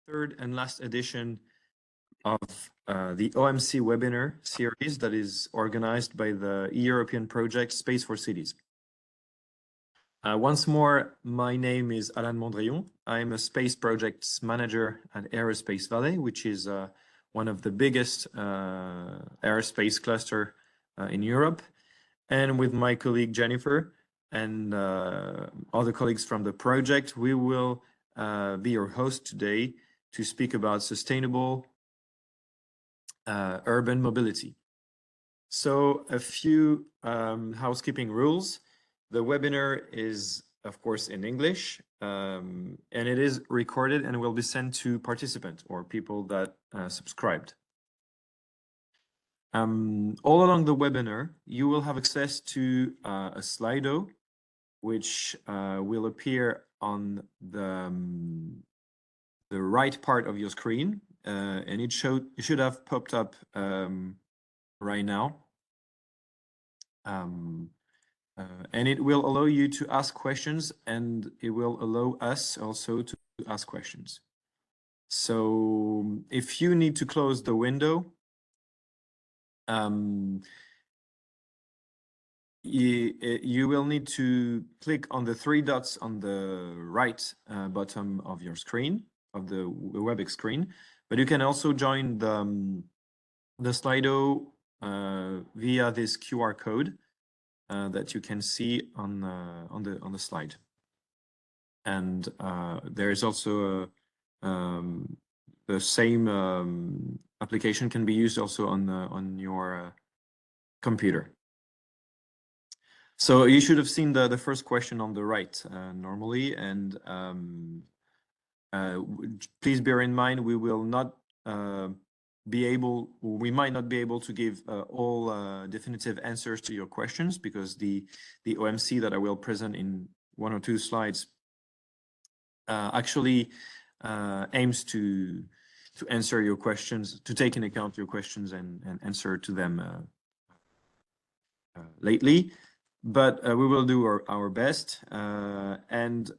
third and last edition of the OMC webinar series that is organized by the European project SPACE4Cities. Once more, my name is Alain Mandrillon. I'm a space projects manager at Aerospace Valley, which is one of the biggest aerospace cluster in Europe. And with my colleague Jennifer and other colleagues from the project, we will be your host today to speak about sustainable urban mobility. So a few housekeeping rules. The webinar is, of course, in English, and it is recorded and will be sent to participants or people that subscribed. All along the webinar, you will have access to a Slido, which will appear on the right part of your screen, and it should have popped up right now. And it will allow you to ask questions, and it will allow us also to ask questions. So if you need to close the window, you will need to click on the three dots on the right bottom of your screen, of the WebEx screen, but you can also join the Slido via this QR code that you can see on the slide. And there is also the same application can be used also on your computer. So you should have seen the first question on the right normally, and please bear in mind we will not we might not be able to give all definitive answers to your questions, because the OMC that I will present in 1 or 2 slides actually aims to answer your questions, to take into account your questions and answer to them lately. But we will do our best, and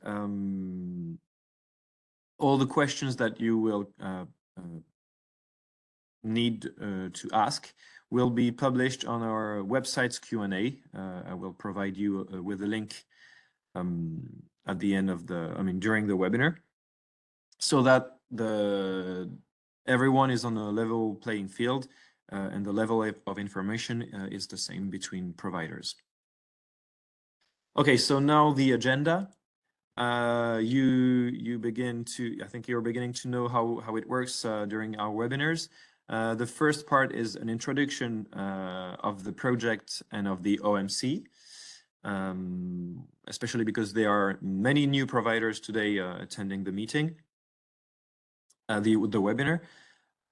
all the questions that you will need to ask will be published on our website's Q&A. I will provide you with a link at the end of during the webinar, so that everyone is on a level playing field, and the level of information is the same between providers. Okay, so now the agenda. You begin to, I think you're beginning to know how it works during our webinars. The first part is an introduction of the project and of the OMC, especially because there are many new providers today attending the meeting, the webinar.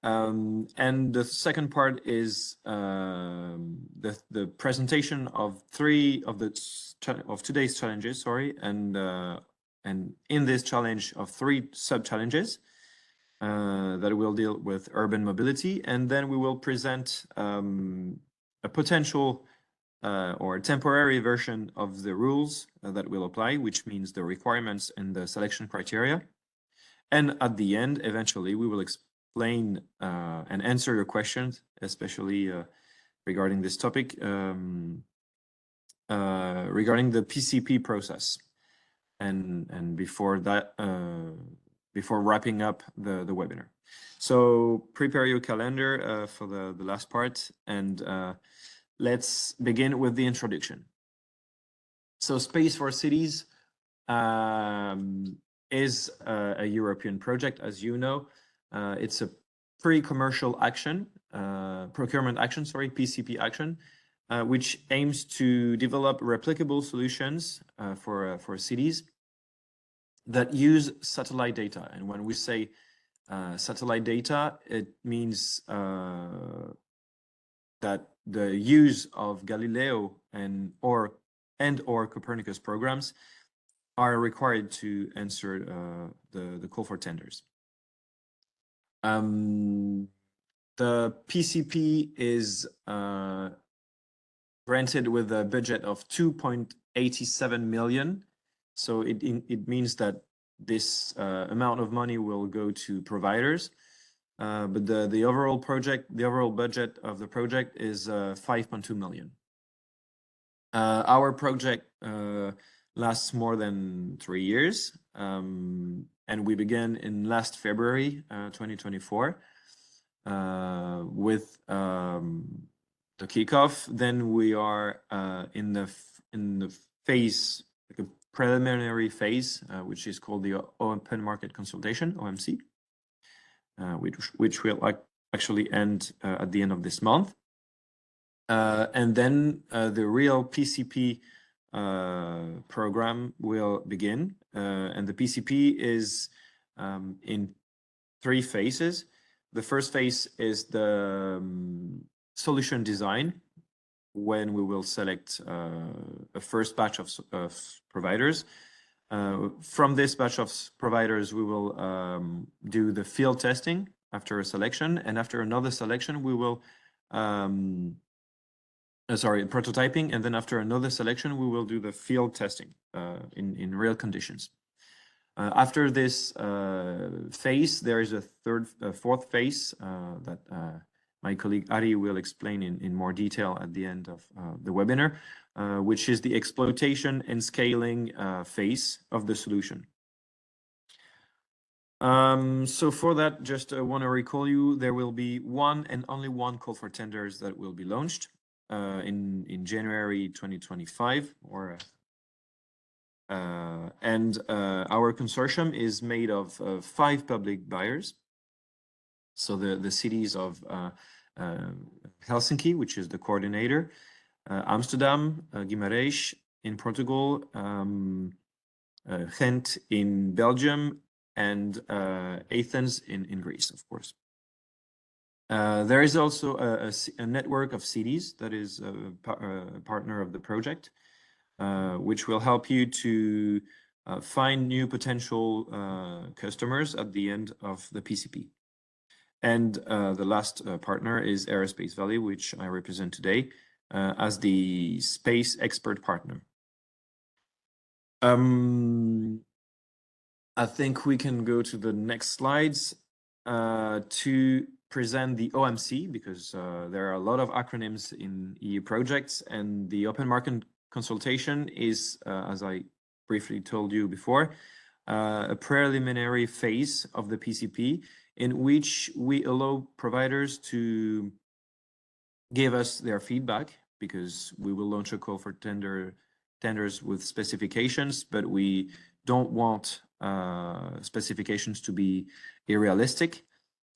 And the second part is the presentation of today's challenges, and in this challenge of 3 sub-challenges that will deal with urban mobility. And then we will present a potential or temporary version of the rules that will apply, which means the requirements and the selection criteria. And at the end, eventually, we will explain and answer your questions, especially regarding this topic, regarding the PCP process. And before that, before wrapping up the webinar. So prepare your calendar for the last part, and let's begin with the introduction. So SPACE4Cities is a European project, as you know. It's a pre-commercial action, procurement action, PCP action, which aims to develop replicable solutions for cities that use satellite data. And when we say satellite data, it means that the use of Galileo and or Copernicus programs are required to answer the call for tenders. The PCP is granted with a budget of 2.87 million. So it means that this amount of money will go to providers. But the overall budget of the project is 5.2 million. Our project lasts more than 3 years, and we began in last February 2024 with the kickoff. Then we are in the phase, like a preliminary phase, which is called the open market consultation, OMC, which will actually end at the end of this month. And then the real PCP program will begin. And the PCP is in 3 phases. The first phase is the solution design, when we will select a first batch of providers. From this batch of providers, we will do the field testing after a selection, and after another selection, we will prototyping, and then after another selection, we will do the field testing in real conditions. After this phase, there is a fourth phase that my colleague Ari will explain in more detail at the end of the webinar, which is the exploitation and scaling phase of the solution. So for that, just want to recall you, there will be one and only one call for tenders that will be launched in January 2025, and our consortium is made of 5 public buyers. So the cities of Helsinki, which is the coordinator, Amsterdam, Guimaraes in Portugal, Ghent in Belgium, and Athens in Greece, of course. There is also a network of cities that is a partner of the project, which will help you to find new potential customers at the end of the PCP. And the last partner is Aerospace Valley, which I represent today as the space expert partner. I think we can go to the next slides to present the OMC, because there are a lot of acronyms in EU projects, and the open market consultation is, as I briefly told you before, a preliminary phase of the PCP in which we allow providers to give us their feedback, because we will launch a call for tenders with specifications, but we don't want specifications to be unrealistic.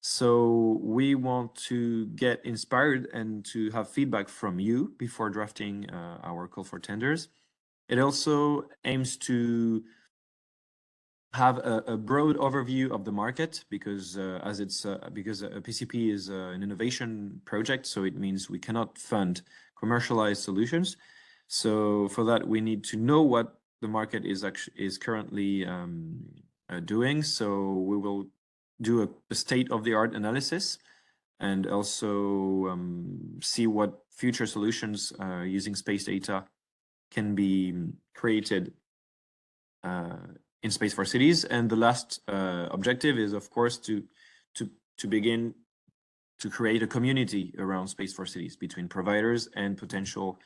So we want to get inspired and to have feedback from you before drafting our call for tenders. It also aims to have a broad overview of the market, because because a PCP is an innovation project, so it means we cannot fund commercialized solutions. So for that, we need to know what the market is currently doing. So we will do a state-of-the-art analysis, and also see what future solutions using space data can be created in SPACE4Cities. And the last objective is, of course, to begin to create a community around SPACE4Cities between providers and potential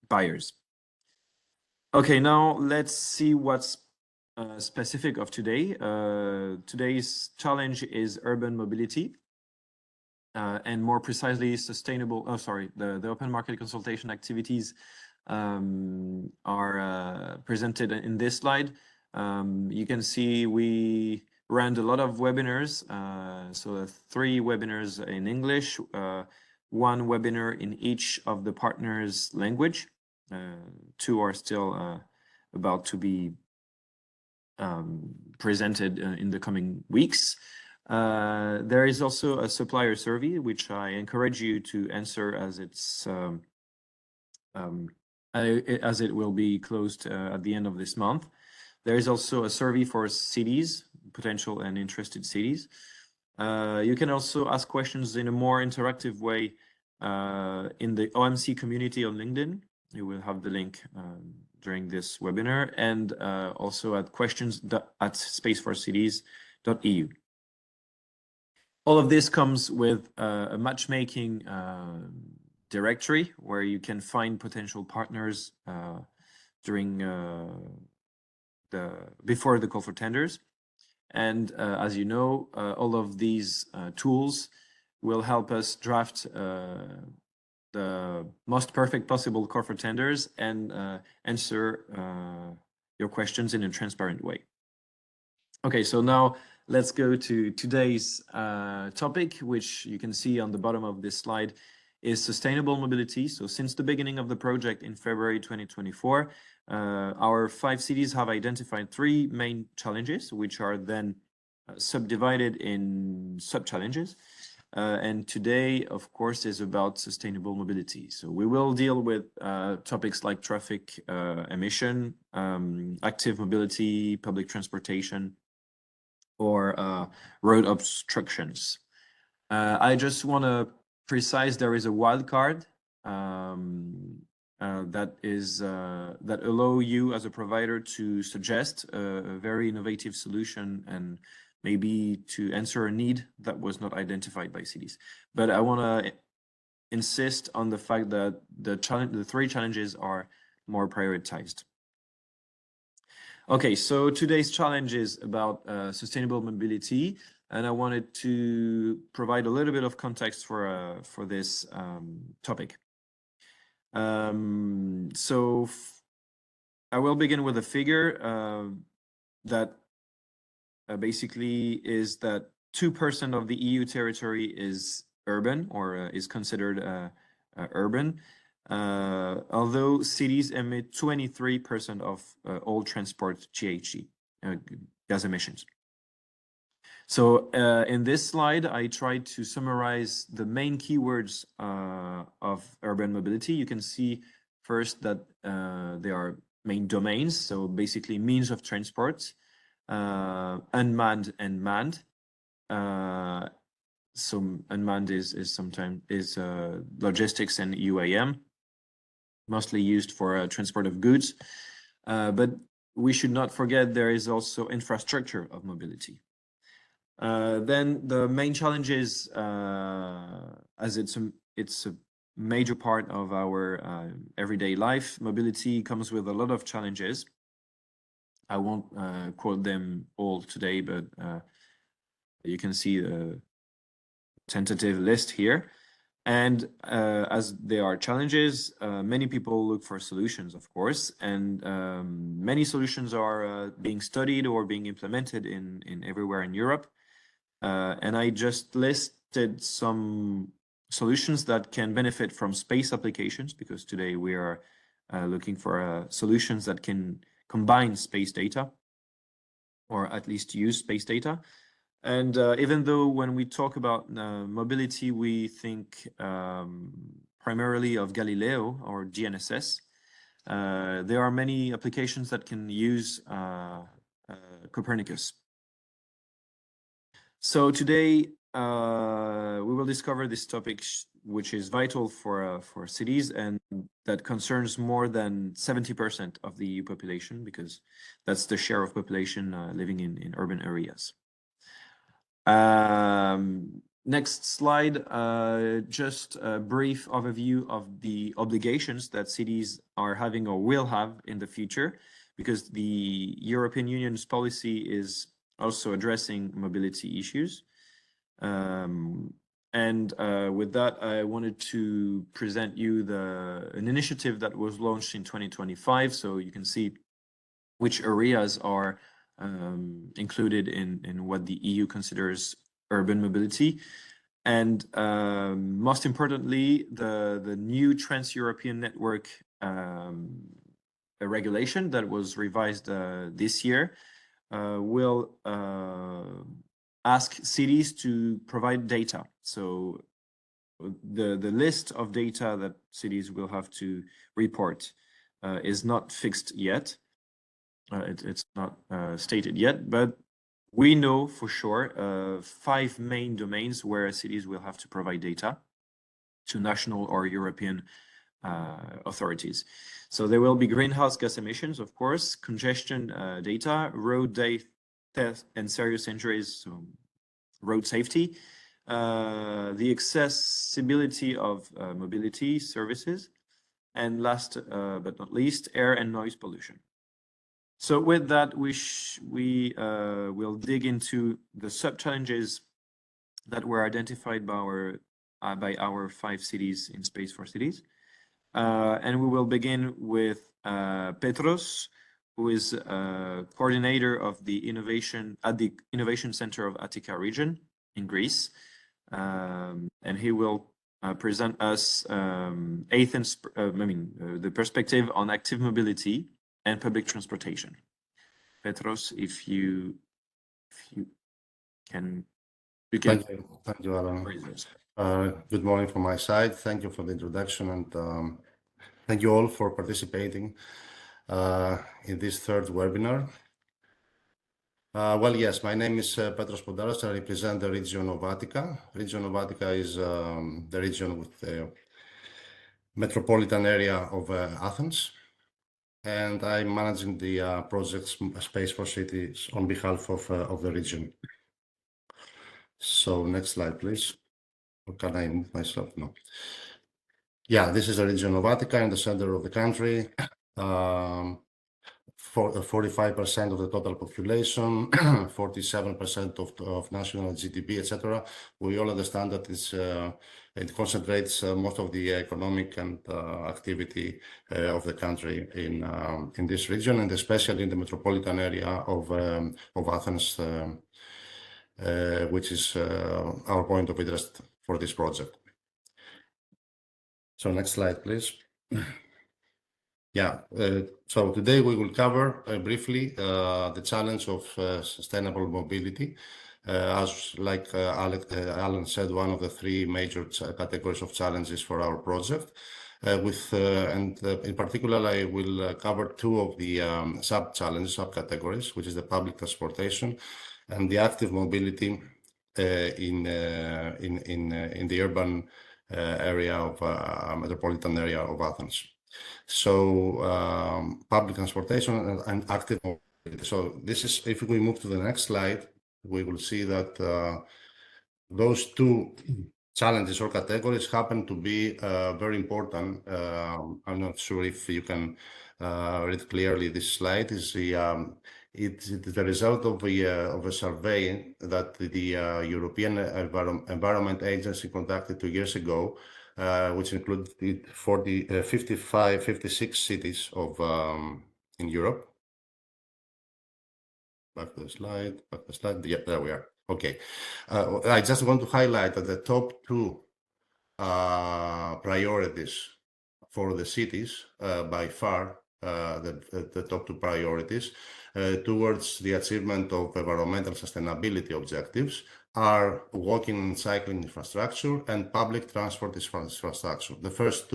buyers. Okay, now let's see what's specific of today. Today's challenge is urban mobility, and more precisely sustainable. The open market consultation activities are presented in this slide. You can see we ran a lot of webinars, so 3 webinars in English, 1 webinar in each of the partners' language. 2 are still about to be presented in the coming weeks. There is also a supplier survey, which I encourage you to answer, as it will be closed at the end of this month. There is also a survey for cities, potential and interested cities. You can also ask questions in a more interactive way in the OMC community on LinkedIn. You will have the link during this webinar, and also at questions@space4cities.eu. All of this comes with a matchmaking directory where you can find potential partners during before the call for tenders. And as you know, all of these tools will help us draft the most perfect possible call for tenders and answer your questions in a transparent way. Okay, so now let's go to today's topic, which you can see on the bottom of this slide, is sustainable mobility. So since the beginning of the project in February 2024, our 5 cities have identified 3 main challenges, which are then subdivided in sub-challenges. And today, of course, is about sustainable mobility. So we will deal with topics like traffic emission, active mobility, public transportation, or road obstructions. I just want to precise there is a wild card that allow you as a provider to suggest a very innovative solution and maybe to answer a need that was not identified by cities. But I want to insist on the fact that the 3 challenges are more prioritized. Okay, so today's challenge is about sustainable mobility, and I wanted to provide a little bit of context for this topic. So I will begin with a figure that basically is that 2% of the EU territory is urban or is considered urban. Although cities emit 23% of all transport GHG, gas emissions. So in this slide, I tried to summarize the main keywords of urban mobility. You can see first that there are main domains, so basically means of transport, unmanned and manned. So unmanned is sometimes logistics and UAM, mostly used for transport of goods. But we should not forget there is also infrastructure of mobility. Then the main challenges, as it's a major part of our everyday life, mobility comes with a lot of challenges. I won't quote them all today, but you can see the tentative list here. And as there are challenges, many people look for solutions, of course, and many solutions are being studied or being implemented in everywhere in Europe. And I just listed some solutions that can benefit from space applications, because today we are looking for solutions that can combine space data, or at least use space data. And even though when we talk about mobility, we think primarily of Galileo or GNSS, there are many applications that can use Copernicus. So today we will discover this topic, which is vital for cities and that concerns more than 70% of the EU population, because that's the share of population living in urban areas. Next slide, just a brief overview of the obligations that cities are having or will have in the future, because the European Union's policy is also addressing mobility issues. With that, I wanted to present you an initiative that was launched in 2025. So you can see which areas are included in what the EU considers urban mobility. And most importantly, the new Trans-European Network regulation that was revised this year will ask cities to provide data. So the list of data that cities will have to report is not fixed yet. It's not stated yet, but we know for sure 5 main domains where cities will have to provide data to national or European authorities. So there will be greenhouse gas emissions, of course, congestion data, road death and serious injuries, so road safety, the accessibility of mobility services, and last but not least, air and noise pollution. So with that, we will dig into the sub-challenges that were identified by our 5 cities in SPACE4Cities. And we will begin with Petros, who is coordinator of the innovation at the Innovation Center of Attica region in Greece. And he will present us the perspective on active mobility and public transportation. Petros, if you can begin. Thank you, Alan. Good morning from my side. Thank you for the introduction, and thank you all for participating in this third webinar. Well, yes, my name is Petros Podaras. I represent the region of Attica. Region of Attica is the region with the metropolitan area of Athens. And I'm managing the project SPACE4Cities on behalf of the region. So next slide, please. Or can I move myself? No. Yeah, this is the region of Attica in the center of the country. 45% of the total population, 47% of national GDP, etc. We all understand that it concentrates most of the economic and activity of the country in this region, and especially in the metropolitan area of Athens, which is our point of interest for this project. So next slide, please. Yeah, so today we will cover briefly the challenge of sustainable mobility. As like Alan said, one of the 3 major categories of challenges for our project. In particular, I will cover 2 of the sub-challenges, sub-categories, which is the public transportation and the active mobility in the urban area of metropolitan area of Athens. So public transportation and active mobility. So this is, if we move to the next slide, we will see that those 2 challenges or categories happen to be very important. I'm not sure if you can read clearly this slide. It's the result of a survey that the European Environment Agency conducted 2 years ago, which included 56 cities in Europe. Back to the slide. Yeah, there we are. Okay. I just want to highlight that the top 2 priorities for the cities, by far, the top 2 priorities towards the achievement of environmental sustainability objectives are walking and cycling infrastructure and public transport infrastructure. The first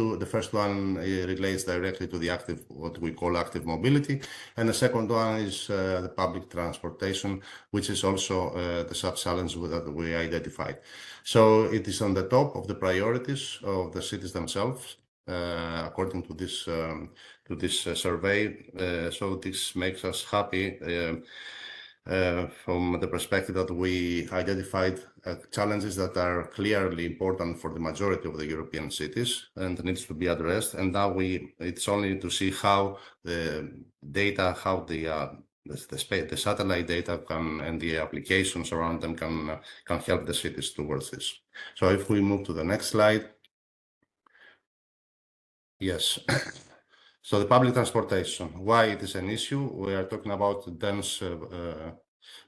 one relates directly to the what we call active mobility, and the second one is the public transportation, which is also the sub-challenge that we identified. So it is on the top of the priorities of the cities themselves, according to this survey. So this makes us happy from the perspective that we identified challenges that are clearly important for the majority of the European cities and needs to be addressed. And now it's only to see how the data, how the satellite data and the applications around them can help the cities towards this. So if we move to the next slide. Yes. So the public transportation, why it is an issue? We are talking about dense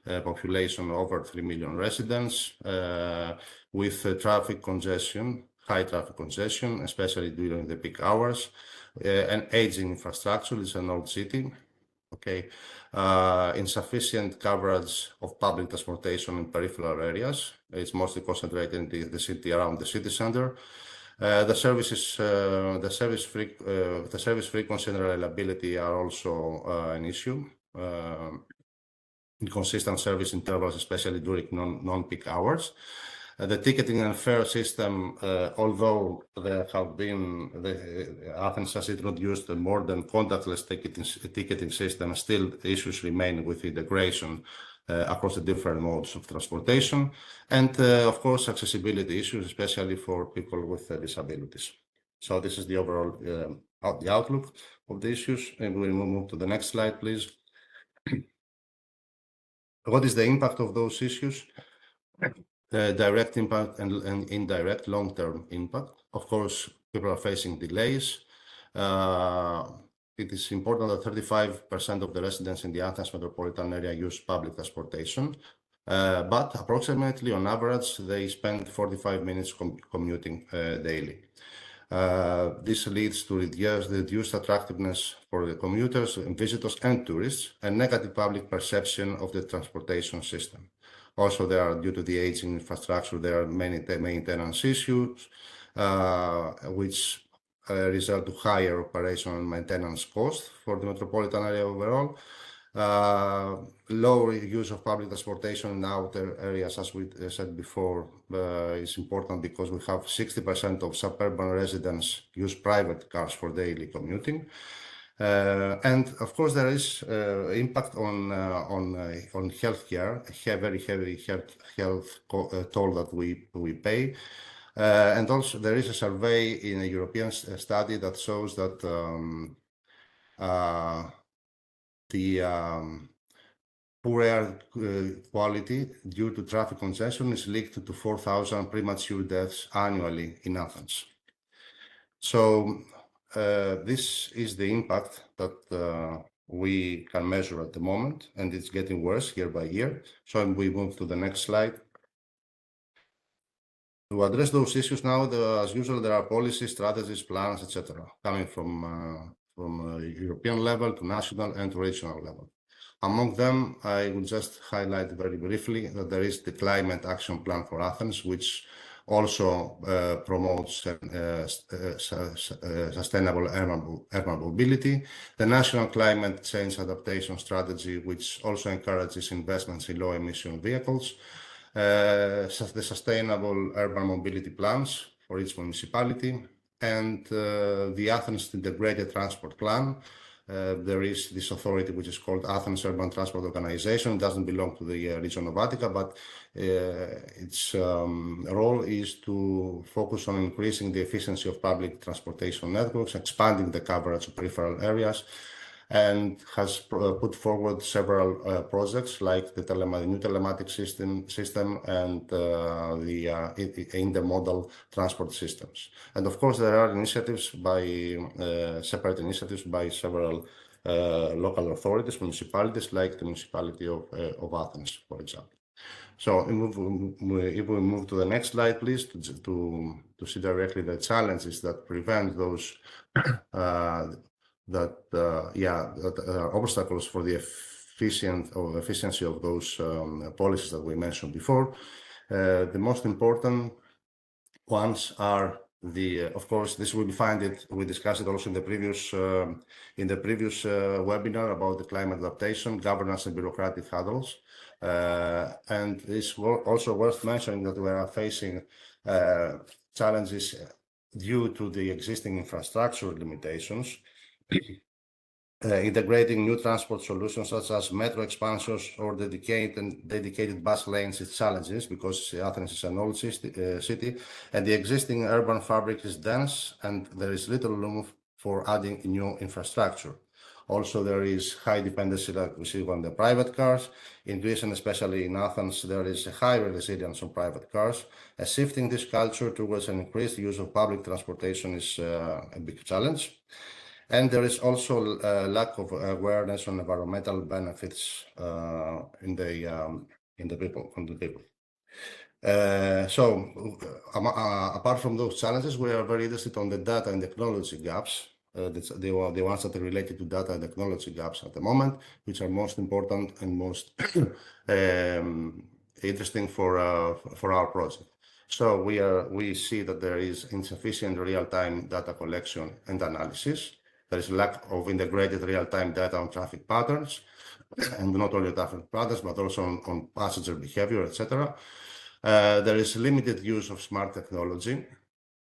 population, over 3 million residents, with traffic congestion, high traffic congestion, especially during the peak hours, and aging infrastructure. It's an old city. Okay, insufficient coverage of public transportation in peripheral areas. It's mostly concentrated in the city around the city center. The service frequency and reliability are also an issue. Inconsistent service intervals, especially during non-peak hours. The ticketing and fare system, although there have been, Athens has introduced a more than contactless ticketing system, still issues remain with integration across the different modes of transportation, and of course accessibility issues, especially for people with disabilities. So this is the overall the outlook of the issues, and we will move to the next slide, please. What is the impact of those issues? Direct impact and indirect long-term impact. Of course, people are facing delays. It is important that 35% of the residents in the Athens metropolitan area use public transportation, but approximately on average, they spend 45 minutes commuting daily. This leads to reduced attractiveness for the commuters and visitors and tourists, and negative public perception of the transportation system. Also, due to the aging infrastructure, there are many maintenance issues, which result to higher operational and maintenance costs for the metropolitan area overall. Low use of public transportation in outer areas, as we said before, is important because we have 60% of suburban residents use private cars for daily commuting. And of course, there is impact on healthcare, a very heavy health toll that we pay. And also, there is a survey in a European study that shows that the poor air quality due to traffic congestion is linked to 4,000 premature deaths annually in Athens. So this is the impact that we can measure at the moment, and it's getting worse year by year. So we move to the next slide. To address those issues now, as usual, there are policies, strategies, plans, etc., coming from European level to national and to regional level. Among them, I will just highlight very briefly that there is the Climate Action Plan for Athens, which also promotes sustainable urban mobility. The National Climate Change Adaptation Strategy, which also encourages investments in low-emission vehicles. The Sustainable Urban Mobility Plans for each municipality, and the Athens Integrated Transport Plan. There is this authority which is called Athens Urban Transport Organization. It doesn't belong to the region of Attica, but its role is to focus on increasing the efficiency of public transportation networks, expanding the coverage of peripheral areas, and has put forward several projects like the new telematics system and the intermodal transport systems. And of course, there are initiatives separate initiatives by several local authorities, municipalities, like the municipality of Athens, for example. So if we move to the next slide, please, to see directly the challenges that prevent those obstacles for the efficiency of those policies that we mentioned before. The most important ones are of course, this we discussed it also in the previous webinar about the climate adaptation, governance and bureaucratic hurdles. And it's also worth mentioning that we are facing challenges due to the existing infrastructure limitations. Integrating new transport solutions such as metro expansions or dedicated bus lanes is challenges because Athens is an old city and the existing urban fabric is dense and there is little room for adding new infrastructure. Also, there is high dependency, like we see on the private cars. In Greece and especially in Athens, there is a high resilience on private cars. Shifting this culture towards an increased use of public transportation is a big challenge. And there is also a lack of awareness on environmental benefits from the people. Apart from those challenges, we are very interested on the data and technology gaps. The ones that are related to data and technology gaps at the moment, which are most important and most interesting for our project. So we see that there is insufficient real-time data collection and analysis. There is a lack of integrated real-time data on traffic patterns, and not only traffic patterns, but also on passenger behavior, etc. There is limited use of smart technology,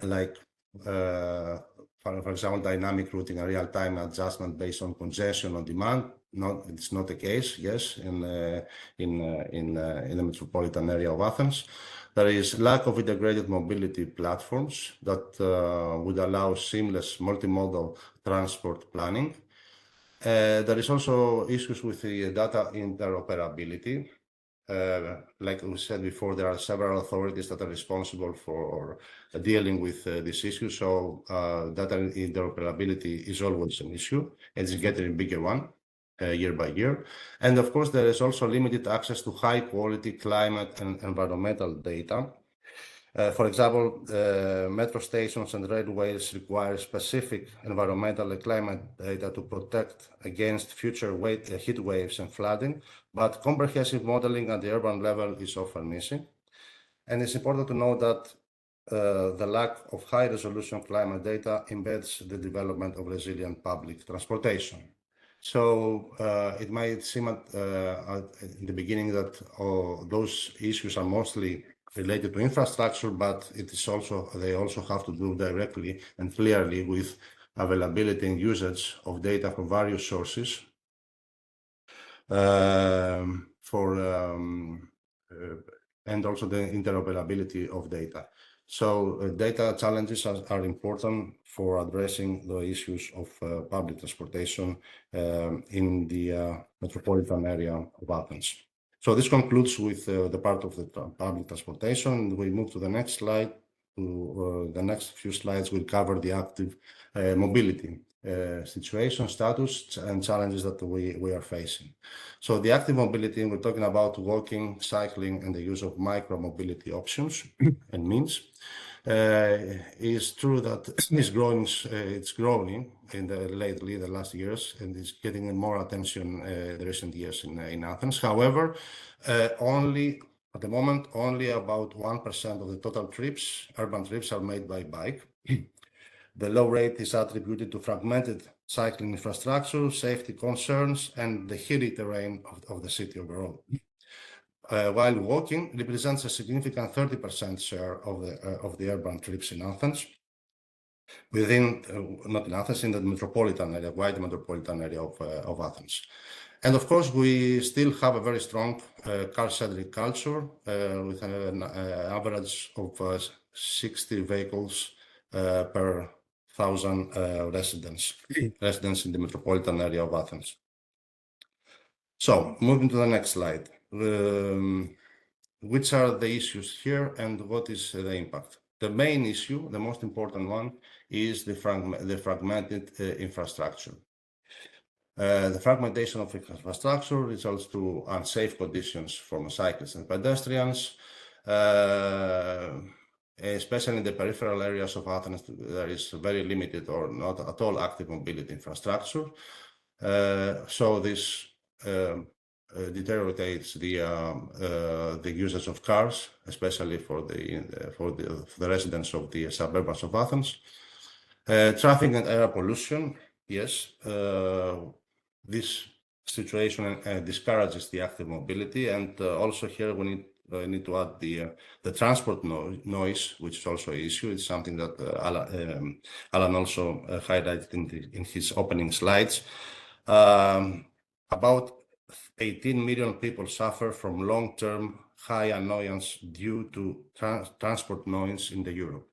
like, for example, dynamic routing and real-time adjustment based on congestion on demand. It's not the case, yes, in the metropolitan area of Athens. There is lack of integrated mobility platforms that would allow seamless multimodal transport planning. There is also issues with the data interoperability. Like we said before, there are several authorities that are responsible for dealing with this issue. So data interoperability is always an issue, and it's getting a bigger one year by year. And of course, there is also limited access to high quality climate and environmental data. For example, metro stations and railways require specific environmental and climate data to protect against future heat waves and flooding, but comprehensive modeling at the urban level is often missing. And it's important to note that the lack of high-resolution climate data embeds the development of resilient public transportation. So it might seem in the beginning that those issues are mostly related to infrastructure, but they also have to do directly and clearly with availability and usage of data from various sources and also the interoperability of data. So data challenges are important for addressing the issues of public transportation in the metropolitan area of Athens. So this concludes with the part of the public transportation. We move to the next slide. The next few slides will cover the active mobility situation, status, and challenges that we are facing. So the active mobility, we're talking about walking, cycling, and the use of micro-mobility options and means. It's true that it's growing in the last years, and it's getting more attention the recent years in Athens. However, at the moment, only about 1% of the total urban trips are made by bike. The low rate is attributed to fragmented cycling infrastructure, safety concerns, and the hilly terrain of the city overall. While walking represents a significant 30% share of the urban trips in Athens, not in Athens, in the metropolitan area, wide metropolitan area of Athens. And of course, we still have a very strong car-centric culture with an average of 60 vehicles per 1,000 residents in the metropolitan area of Athens. So moving to the next slide, which are the issues here and what is the impact? The main issue, the most important one, is the fragmented infrastructure. The fragmentation of infrastructure results to unsafe conditions for cyclists and pedestrians. Especially in the peripheral areas of Athens, there is very limited or not at all active mobility infrastructure. So this deteriorates the usage of cars, especially for the residents of the suburbs of Athens. Traffic and air pollution, yes. This situation discourages the active mobility, and also here we need to add the transport noise, which is also an issue. It's something that Alan also highlighted in his opening slides. About 18 million people suffer from long-term high annoyance due to transport noise in Europe.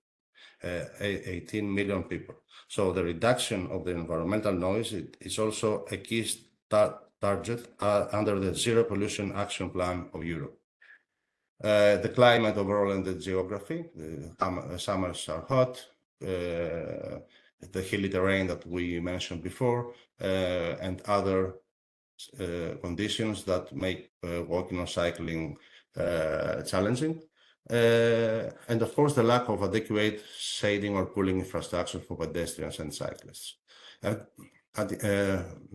18 million people. So the reduction of the environmental noise is also a key target under the Zero Pollution Action Plan of Europe. The climate overall and the geography, the summers are hot, the hilly terrain that we mentioned before, and other conditions that make walking or cycling challenging. And of course, the lack of adequate shading or cooling infrastructure for pedestrians and cyclists.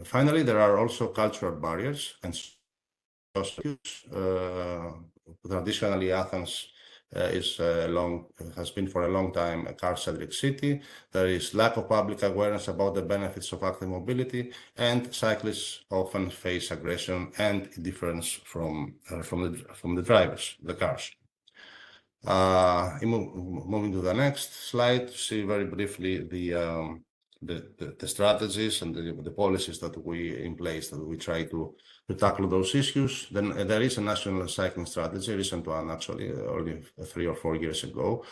Finally, there are also cultural barriers and social issues. Traditionally, Athens has been for a long time a car-centric city. There is lack of public awareness about the benefits of active mobility, and cyclists often face aggression and indifference from the drivers, the cars. Moving to the next slide to see very briefly the strategies and the policies that we in place that we try to tackle those issues. Then there is a national cycling strategy, a recent one actually, only 3 or 4 years ago,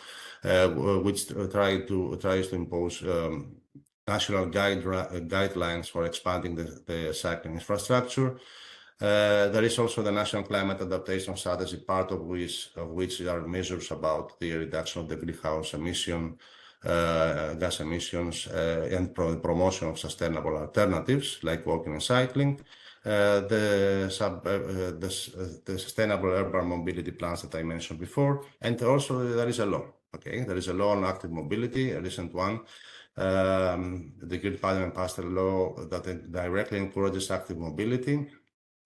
which tries to impose national guidelines for expanding the cycling infrastructure. There is also the National Climate Adaptation Strategy, part of which are measures about the reduction of the greenhouse emission, gas emissions, and promotion of sustainable alternatives like walking and cycling. The sustainable urban mobility plans that I mentioned before, and also there is a law. Okay, there is a law on active mobility, a recent one. The Green Parliament passed a law that directly encourages active mobility.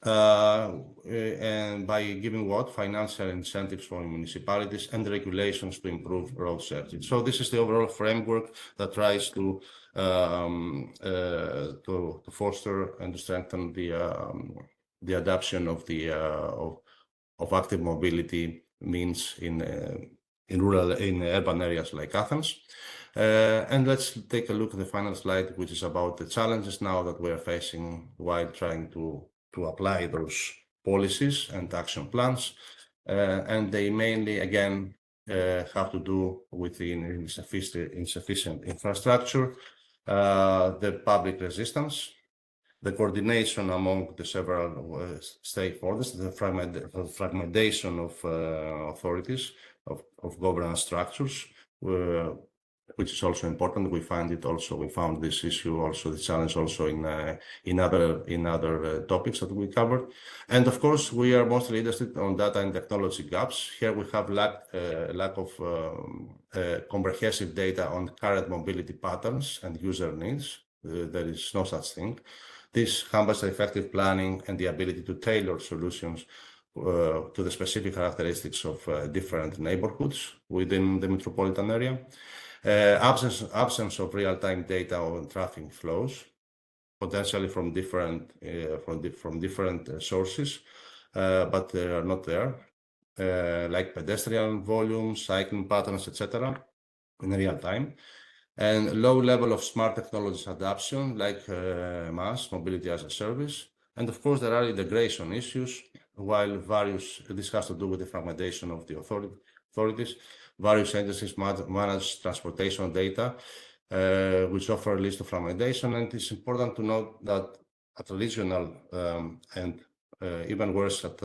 And by giving financial incentives for municipalities and regulations to improve road safety. So this is the overall framework that tries to foster and to strengthen the adoption of active mobility means in urban areas like Athens. And let's take a look at the final slide, which is about the challenges now that we are facing while trying to apply those policies and action plans. And they mainly, again, have to do with the insufficient infrastructure, the public resistance, the coordination among the several stakeholders, the fragmentation of authorities, of governance structures, which is also important. We found this issue also, the challenge also in other topics that we covered. And of course, we are mostly interested on data and technology gaps. Here we have lack of comprehensive data on current mobility patterns and user needs. There is no such thing. This hampers effective planning and the ability to tailor solutions to the specific characteristics of different neighborhoods within the metropolitan area. Absence of real-time data on traffic flows, potentially from different sources, but they are not there, like pedestrian volumes, cycling patterns, etc., in real time, and low level of smart technologies adoption, like MaaS, mobility as a service. And of course, there are integration issues, while this has to do with the fragmentation of the authorities. Various agencies manage transportation data, which offer a list of fragmentation. And it's important to note that at regional and even worse at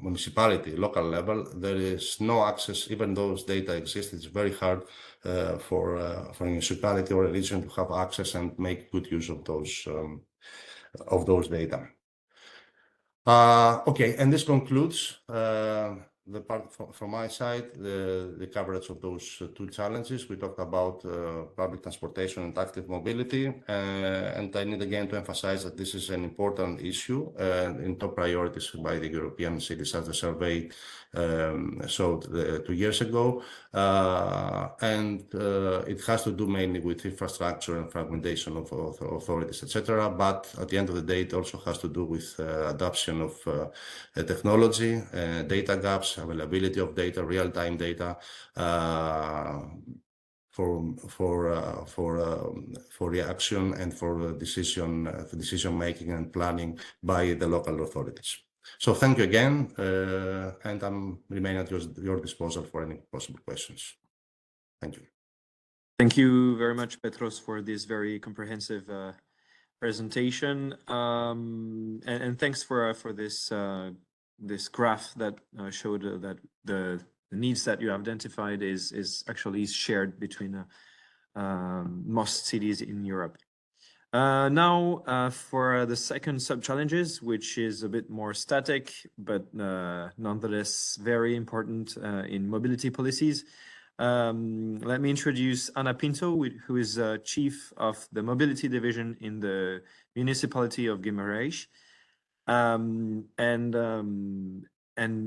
municipality, local level, there is no access. Even those data exist, it's very hard for a municipality or a region to have access and make good use of those data. Okay, and this concludes the part from my side, the coverage of those two challenges. We talked about public transportation and active mobility, and I need again to emphasize that this is an important issue in top priorities by the European cities, as the survey showed 2 years ago, and it has to do mainly with infrastructure and fragmentation of authorities, etc. But at the end of the day, it also has to do with adoption of technology, data gaps, availability of data, real-time data for reaction and for decision making and planning by the local authorities. So thank you again, and I'm remain at your disposal for any possible questions. Thank you. Thank you very much, Petros, for this very comprehensive presentation, and thanks for this graph that showed that the needs that you identified is actually shared between most cities in Europe. Now for the second sub-challenges, which is a bit more static, but nonetheless very important in mobility policies. Let me introduce Ana Pinto, who is Chief of the Mobility Division in the Municipality of Guimaraes. And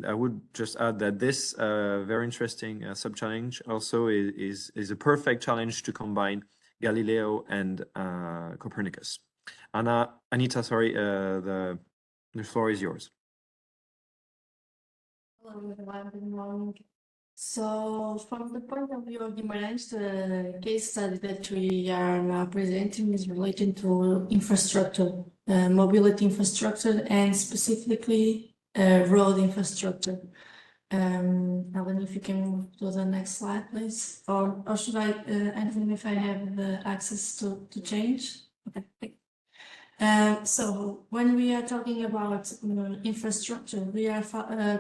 I would just add that this very interesting sub-challenge also is a perfect challenge to combine Galileo and Copernicus. Anita, sorry, the floor is yours. Hello everyone, good morning. So, from the point of view of Guimaraes, the case study that we are now presenting is related to infrastructure, mobility infrastructure, and specifically road infrastructure. Alan, if you can move to the next slide, please. Or should I, Anthony, if I have the access to change? Okay. So when we are talking about infrastructure, we are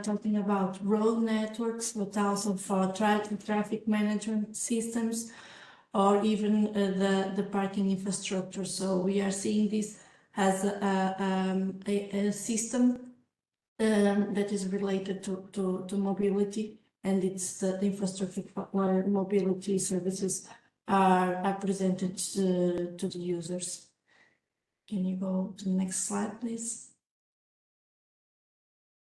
talking about road networks, but also for traffic management systems, or even the parking infrastructure. So we are seeing this as a system that is related to mobility, and it's the infrastructure where mobility services are presented to the users. Can you go to the next slide, please?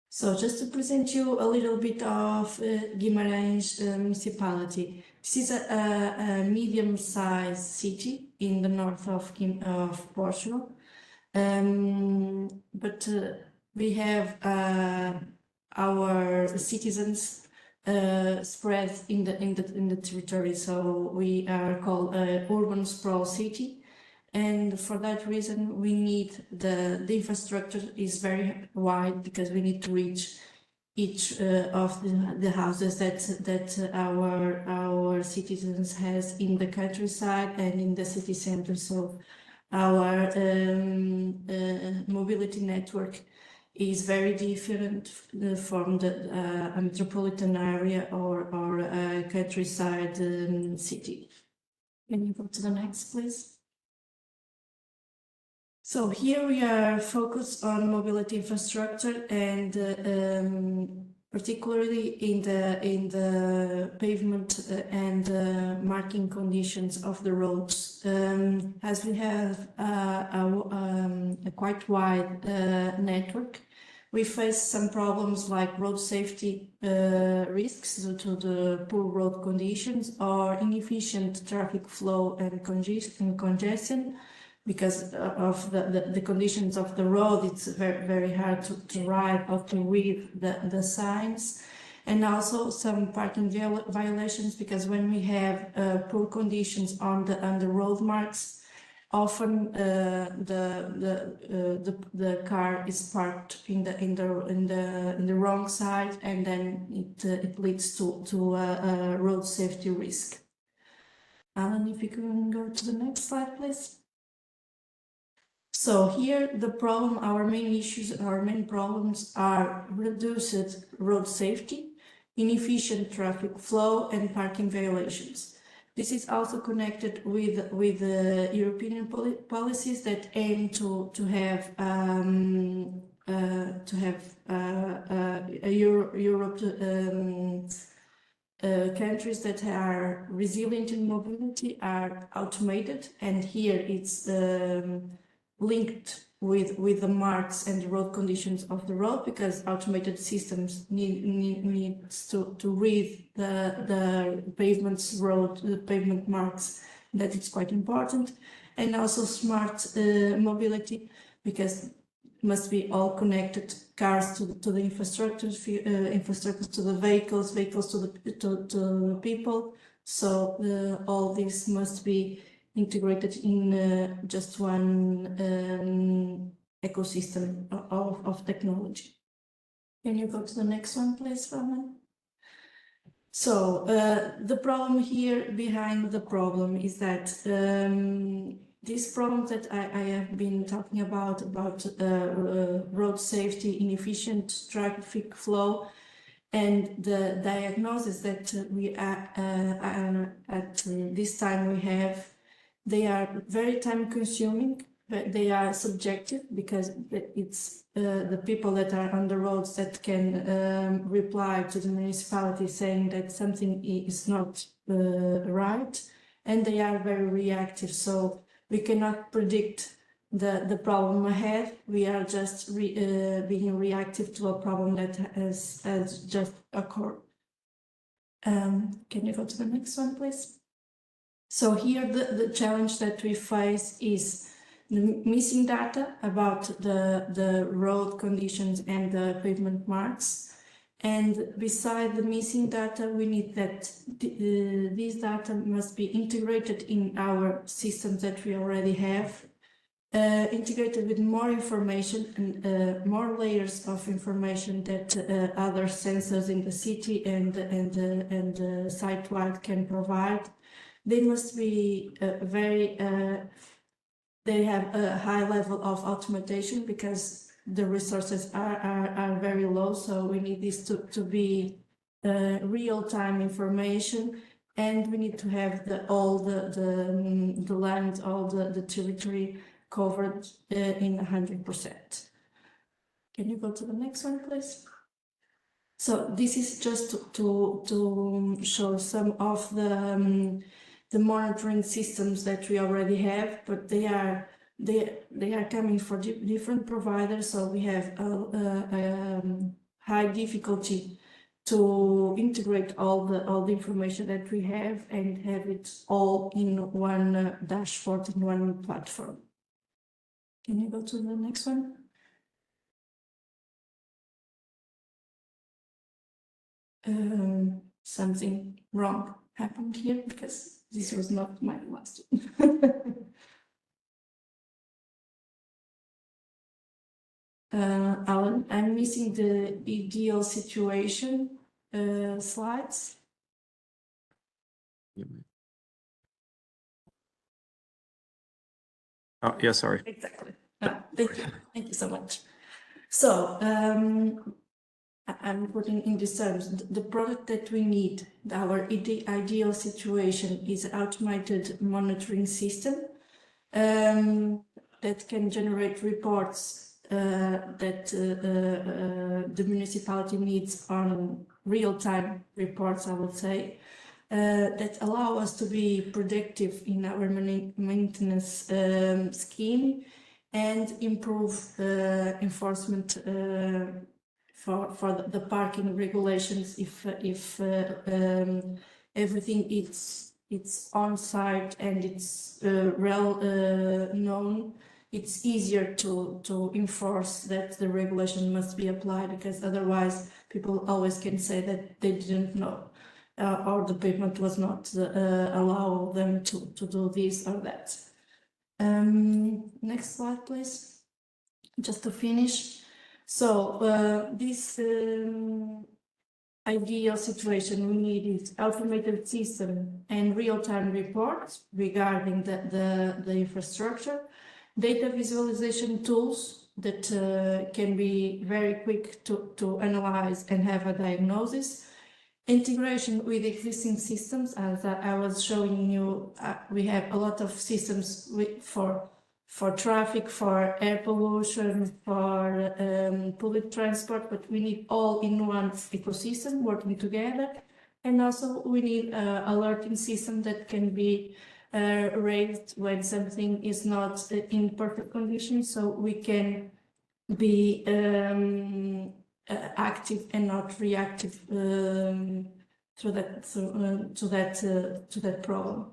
So just to present you a little bit of Guimarães municipality. This is a medium-sized city in the north of Portugal. But we have our citizens spread in the territory. So we are called urban sprawl city. And for that reason, we need the infrastructure is very wide because we need to reach each of the houses that our citizens has in the countryside and in the city center. So our mobility network is very different from the metropolitan area or countryside city. Can you go to the next, please? So here we are focused on mobility infrastructure and particularly in the pavement and marking conditions of the roads. As we have a quite wide network, we face some problems like road safety risks due to the poor road conditions or inefficient traffic flow and congestion. Because of the conditions of the road, it's very hard to ride or to read the signs, and also some parking violations, because when we have poor conditions on the road marks, often the car is parked in the wrong side, and then it leads to a road safety risk. Alan, if you can go to the next slide, please. So here the problem, our main problems are reduced road safety, inefficient traffic flow, and parking violations. This is also connected with the European policies that aim to have Europe countries that are resilient in mobility are automated, and here it's linked with the marks and the road conditions of the road, because automated systems needs to read the pavement marks. That is quite important. And also smart mobility, because must be all connected, cars to the infrastructures, infrastructure to the vehicles to the people. So all this must be integrated in just one ecosystem of technology. Can you go to the next one, please, Roman? So the problem here behind the problem is that these problems that I have been talking about road safety, inefficient traffic flow, and the diagnosis that we at this time we have, they are very time consuming, but they are subjective, because it's the people that are on the roads that can reply to the municipality saying that something is not right, and they are very reactive. So we cannot predict the problem ahead. We are just being reactive to a problem that has just occurred. Can you go to the next one, please? So here the challenge that we face is the missing data about the road conditions and the pavement marks, And beside the missing data, we need that these data must be integrated in our systems that we already have, integrated with more information and more layers of information that other sensors in the city and site-wide can provide. They must be they have a high level of automation because the resources are very low, so we need this to be real-time information, and we need to have all the land, all the territory covered in 100%. Can you go to the next one, please? So this is just to show some of the monitoring systems that we already have, but they are coming from different providers, so we have high difficulty to integrate all the information that we have and have it all in one dashboard, in one platform. Can you go to the next one? Something wrong happened here because this was not my last one. Alan, I'm missing the ideal situation slides. Oh, yeah, sorry. Exactly. Thank you. Thank you so much. So I'm putting in these terms, the product that we need, our ideal situation is automated monitoring system that can generate reports that the municipality needs on real-time reports, I would say, that allow us to be predictive in our maintenance scheme and improve enforcement for the parking regulations if everything it's on site and it's well known. It's easier to enforce that the regulation must be applied, because otherwise people always can say that they didn't know or the payment was not allow them to do this or that. Next slide, please. Just to finish. So this ideal situation we need is automated system and real-time reports regarding the infrastructure, data visualization tools that can be very quick to analyze and have a diagnosis, integration with existing systems. As I was showing you, we have a lot of systems for traffic, for air pollution, for public transport, but we need all in one ecosystem working together. And also we need an alerting system that can be raised when something is not in perfect condition, so we can be active and not reactive to that problem.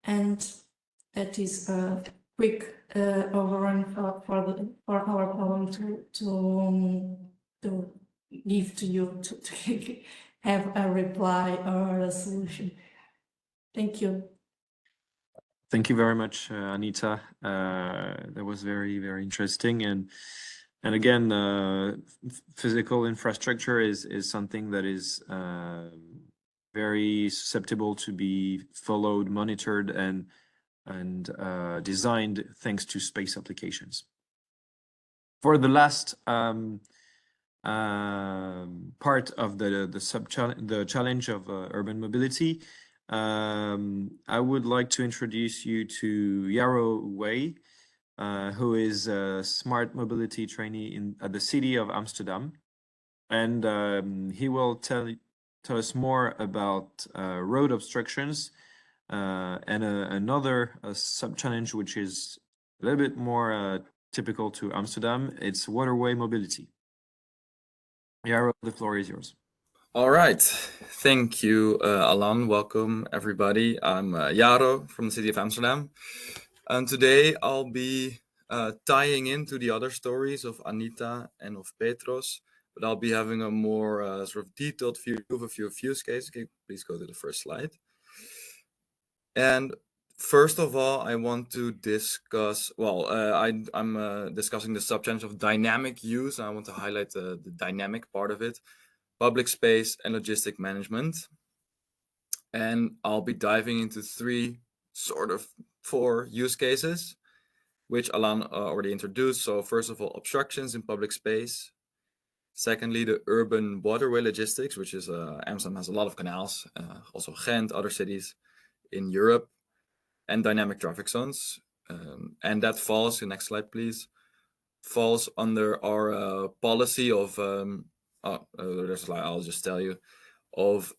And that is a quick overrun for our problem to give to you to have a reply or a solution. Thank you. Thank you very much, Anita. That was very, very interesting. And again, physical infrastructure is something that is very susceptible to be followed, monitored, and designed thanks to space applications. For the last part of the challenge of urban mobility, I would like to introduce you to Yaro Wei, who is a smart mobility trainee at the city of Amsterdam, and he will tell us more about road obstructions and another sub-challenge which is a little bit more typical to Amsterdam. It's waterway mobility. Yaro, the floor is yours. All right, thank you, Alan. Welcome, everybody. I'm Yaro from the city of Amsterdam, and today I'll be tying into the other stories of Anita and of Petros, but I'll be having a more sort of detailed view of a few use cases. Okay, please go to the first slide. And first of all, I want to discuss, well, I'm discussing the subchallenge of dynamic use. I want to highlight the dynamic part of it, public space and logistic management. And I'll be diving into four use cases, which Alan already introduced. So first of all, obstructions in public space. Secondly, the urban waterway logistics, which is Amsterdam has a lot of canals, also Ghent, other cities in Europe, and dynamic traffic zones. And that falls, the next slide, please, falls under our policy of, there's a slide, I'll just tell you, of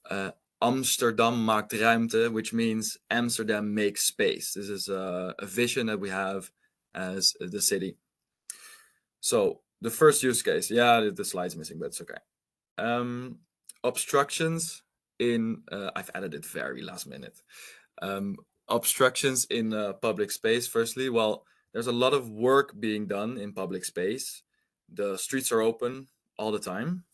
Amsterdam maakt ruimte, which means Amsterdam makes space. This is a vision that we have as the city. So the first use case, yeah, the slide's missing, but it's okay. Obstructions in, I've added it very last minute. Obstructions in public space. Firstly, well, there's a lot of work being done in public space. The streets are open all the time.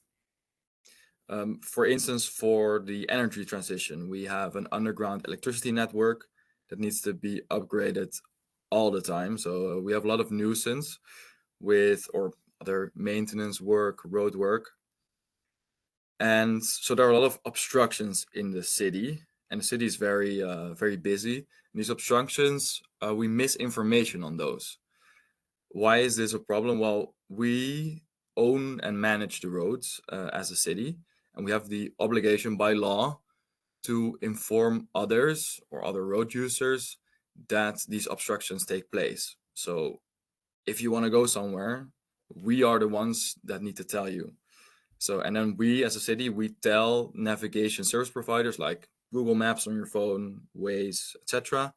For instance, for the energy transition, we have an underground electricity network that needs to be upgraded all the time. So we have a lot of nuisance with, or other maintenance work, road work. And so there are a lot of obstructions in the city, and the city is very, very busy. And these obstructions, we miss information on those. Why is this a problem? Well, we own and manage the roads as a city, and we have the obligation by law to inform others or other road users that these obstructions take place. So if you want to go somewhere, we are the ones that need to tell you. So, and then we as a city, we tell navigation service providers like Google Maps on your phone, Waze, etc.,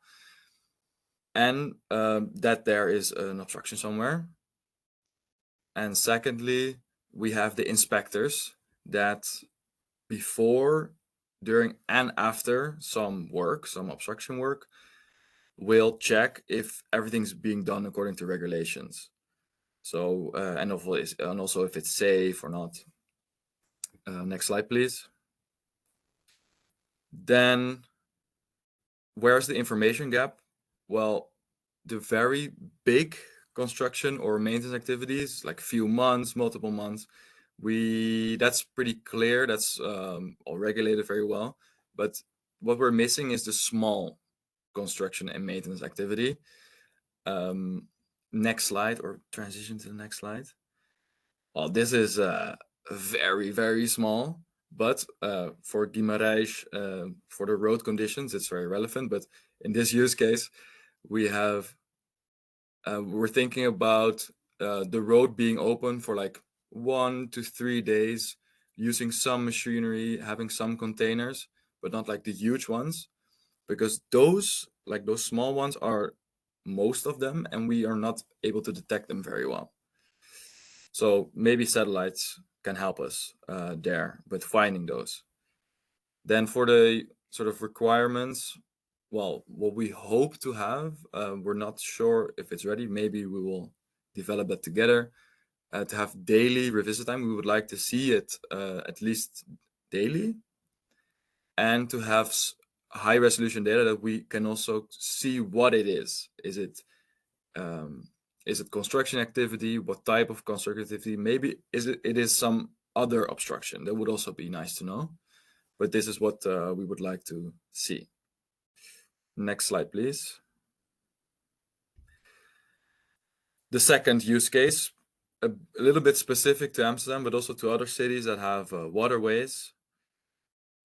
and that there is an obstruction somewhere. And secondly, we have the inspectors that before, during, and after some obstruction work, will check if everything's being done according to regulations. So, and also if it's safe or not. Next slide, please. Then, where's the information gap? Well, the very big construction or maintenance activities, like few months, multiple months, that's pretty clear. That's all regulated very well. But what we're missing is the small construction and maintenance activity. Next slide, or transition to the next slide. Well, this is very, very small, but for Guimaraes, for the road conditions, it's very relevant. But in this use case, we're thinking about the road being open for like 1 to 3 days, using some machinery, having some containers, but not like the huge ones, because those small ones are most of them, and we are not able to detect them very well. So maybe satellites can help us there with finding those. Then for the sort of requirements, well, what we hope to have, we're not sure if it's ready. Maybe we will develop that together. To have daily revisit time, we would like to see it at least daily, and to have high resolution data that we can also see what it is. Is it construction activity? What type of construction activity? Maybe it is some other obstruction. That would also be nice to know. But this is what we would like to see. Next slide, please. The second use case, a little bit specific to Amsterdam, but also to other cities that have waterways.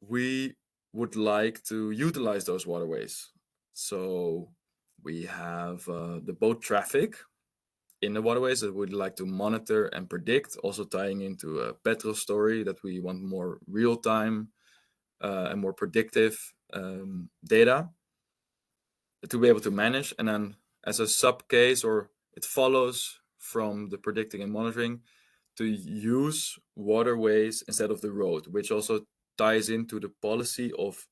We would like to utilize those waterways. So we have the boat traffic in the waterways that we'd like to monitor and predict, also tying into a Petros story that we want more real-time and more predictive data to be able to manage. And then as a sub case, or it follows from the predicting and monitoring, to use waterways instead of the road, which also ties into the policy of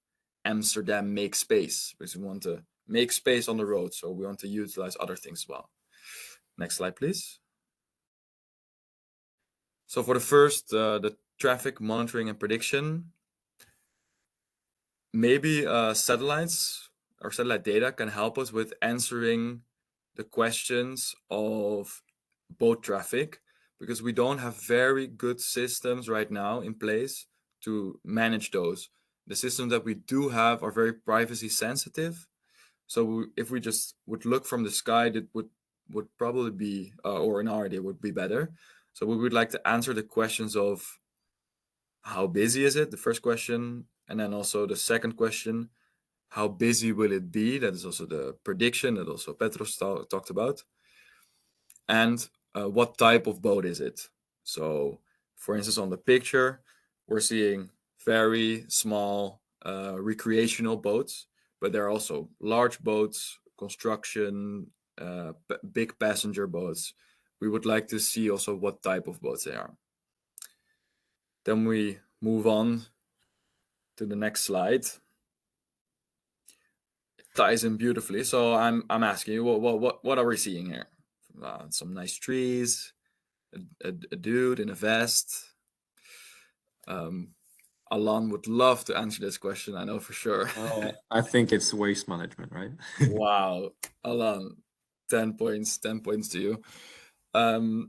Amsterdam make space, because we want to make space on the road. So we want to utilize other things as well. Next slide, please. So for the first, the traffic monitoring and prediction, maybe satellites or satellite data can help us with answering the questions of boat traffic, because we don't have very good systems right now in place to manage those. The systems that we do have are very privacy sensitive. So if we just would look from the sky, that would probably be, or in our idea, would be better. So we would like to answer the questions of how busy is it, the first question, and then also the second question, how busy will it be? That is also the prediction that also Petros talked about. And what type of boat is it? So, for instance, on the picture, we're seeing very small recreational boats, but there are also large boats, construction, big passenger boats. We would like to see also what type of boats they are. Then we move on to the next slide. It ties in beautifully. So I'm asking you, what are we seeing here? Some nice trees, a dude in a vest. Alan would love to answer this question, I know for sure. I think it's waste management, right? Wow, Alan, 10 points to you.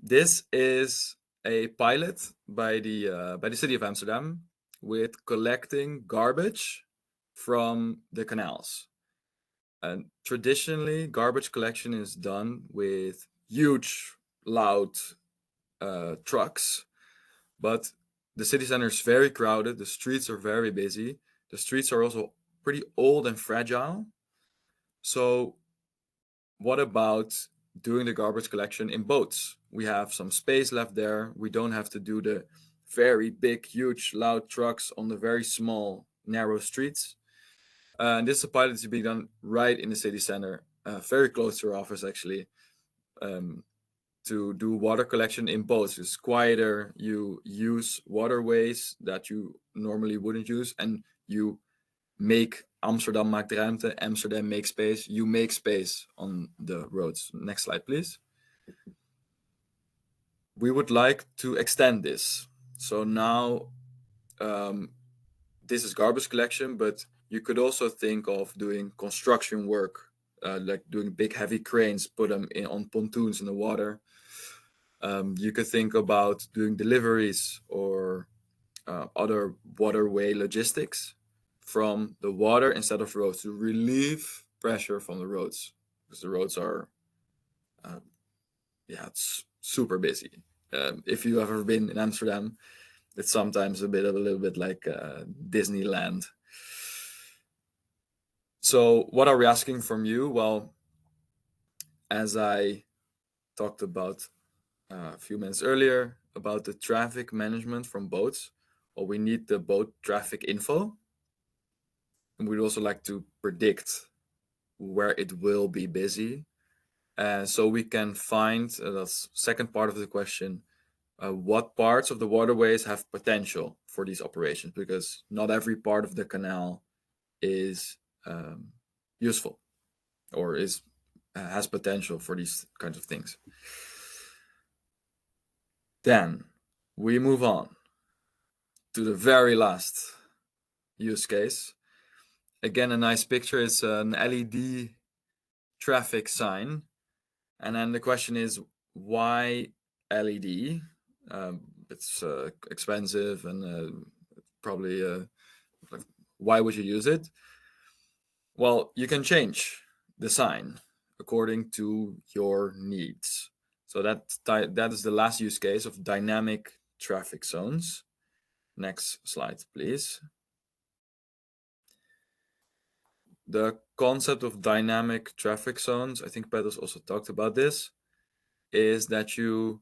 This is a pilot by the city of Amsterdam with collecting garbage from the canals. And traditionally, garbage collection is done with huge, loud trucks, but the city center is very crowded. The streets are very busy. The streets are also pretty old and fragile. So what about doing the garbage collection in boats? We have some space left there. We don't have to do the very big, huge, loud trucks on the very small, narrow streets. And this is a pilot to be done right in the city center, very close to our office, actually, to do water collection in boats. It's quieter. You use waterways that you normally wouldn't use, and you make Amsterdam maakt ruimte, Amsterdam makes space. You make space on the roads. Next slide, please. We would like to extend this. So now this is garbage collection, but you could also think of doing construction work, like doing big heavy cranes, put them on pontoons in the water. You could think about doing deliveries or other waterway logistics from the water instead of roads to relieve pressure from the roads, because the roads are, it's super busy. If you have ever been in Amsterdam, it's sometimes a little bit like Disneyland. So what are we asking from you? Well, as I talked about a few minutes earlier about the traffic management from boats, well, we need the boat traffic info. And we'd also like to predict where it will be busy. So we can find, that's second part of the question, what parts of the waterways have potential for these operations, because not every part of the canal is useful or has potential for these kinds of things. Then we move on to the very last use case. Again, a nice picture is an LED traffic sign. And then the question is, why LED? It's expensive and probably why would you use it? Well, you can change the sign according to your needs. So that is the last use case of dynamic traffic zones. Next slide, please. The concept of dynamic traffic zones, I think Petros also talked about this, is that you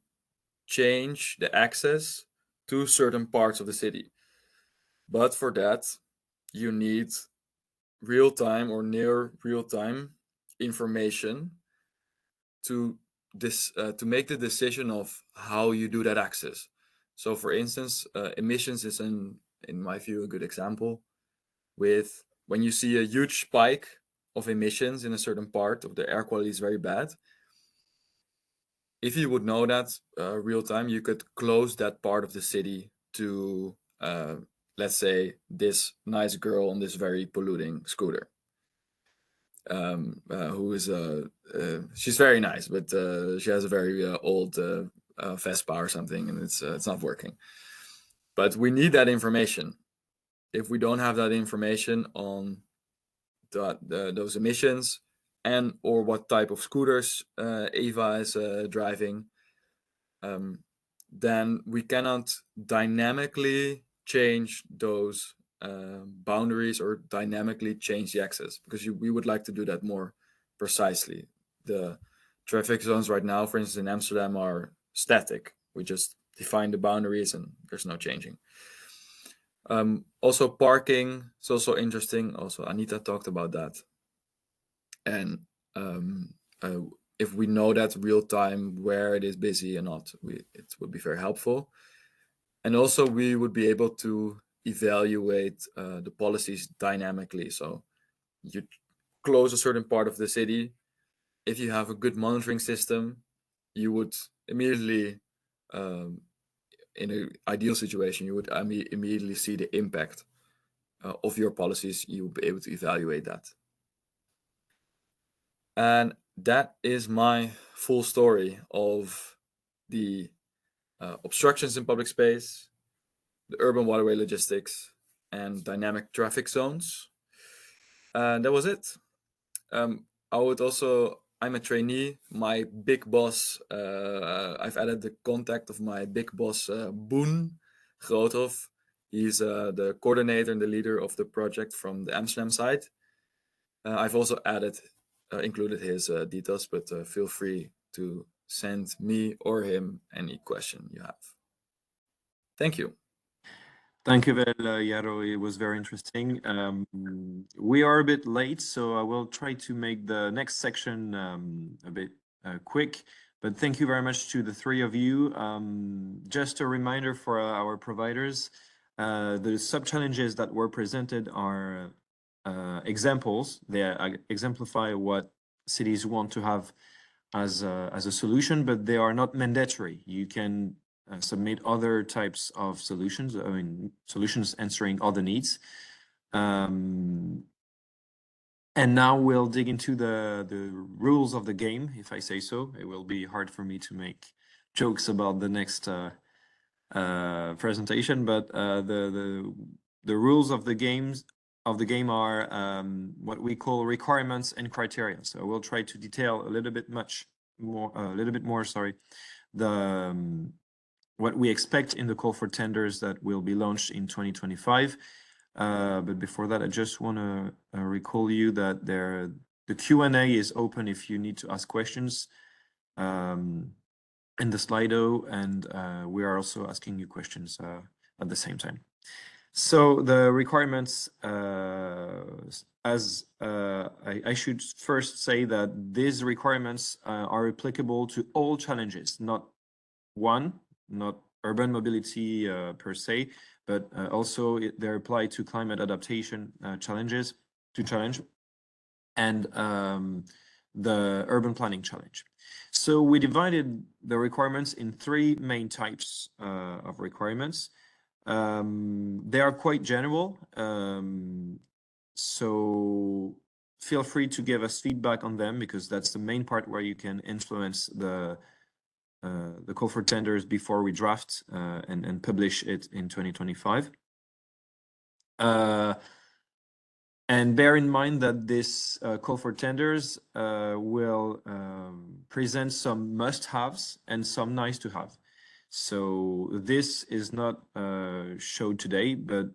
change the access to certain parts of the city. But for that, you need real-time or near real-time information to make the decision of how you do that access. So for instance, emissions is in my view a good example. With when you see a huge spike of emissions in a certain part of the air quality is very bad, if you would know that real time, you could close that part of the city to, let's say, this nice girl on this very polluting scooter, who is she's very nice, but she has a very old Vespa or something, and it's not working. But we need that information. If we don't have that information on those emissions and or what type of scooters Eva is driving, then we cannot dynamically change those boundaries or dynamically change the access, because we would like to do that more precisely. The traffic zones right now, for instance, in Amsterdam, are static. We just define the boundaries and there's no changing. Also, parking is also interesting. Also, Anita talked about that. And if we know that real time where it is busy or not, it would be very helpful. And also, we would be able to evaluate the policies dynamically. So you close a certain part of the city. If you have a good monitoring system, you would immediately, in an ideal situation, you would immediately see the impact of your policies. You will be able to evaluate that. And that is my full story of the obstructions in public space, the urban waterway logistics, and dynamic traffic zones. And that was it. I would also, I'm a trainee. My big boss, I've added the contact of my big boss, Boen Groothoff. He's the coordinator and the leader of the project from the Amsterdam side. I've also included his details, but feel free to send me or him any question you have. Thank you. Thank you, Yaro. It was very interesting. We are a bit late, so I will try to make the next section a bit quick. But thank you very much to the three of you. Just a reminder for our providers, the sub-challenges that were presented are examples. They exemplify what cities want to have as a solution, but they are not mandatory. You can submit other types of solutions, I mean, solutions answering other needs. And now we'll dig into the rules of the game, if I say so. It will be hard for me to make jokes about the next presentation, but the rules of the game are what we call requirements and criteria. So we'll try to detail a little bit more, sorry, what we expect in the call for tenders that will be launched in 2025. But before that, I just want to recall you that the Q&A is open if you need to ask questions in the Slido, and we are also asking you questions at the same time. So the requirements, I should first say that these requirements are applicable to all challenges, not urban mobility per se, but also they apply to climate adaptation challenges, and the urban planning challenge. So we divided the requirements in three main types of requirements. They are quite general, so feel free to give us feedback on them, because that's the main part where you can influence the call for tenders before we draft and publish it in 2025. And bear in mind that this call for tenders will present some must-haves and some nice-to-have. So this is not showed today, but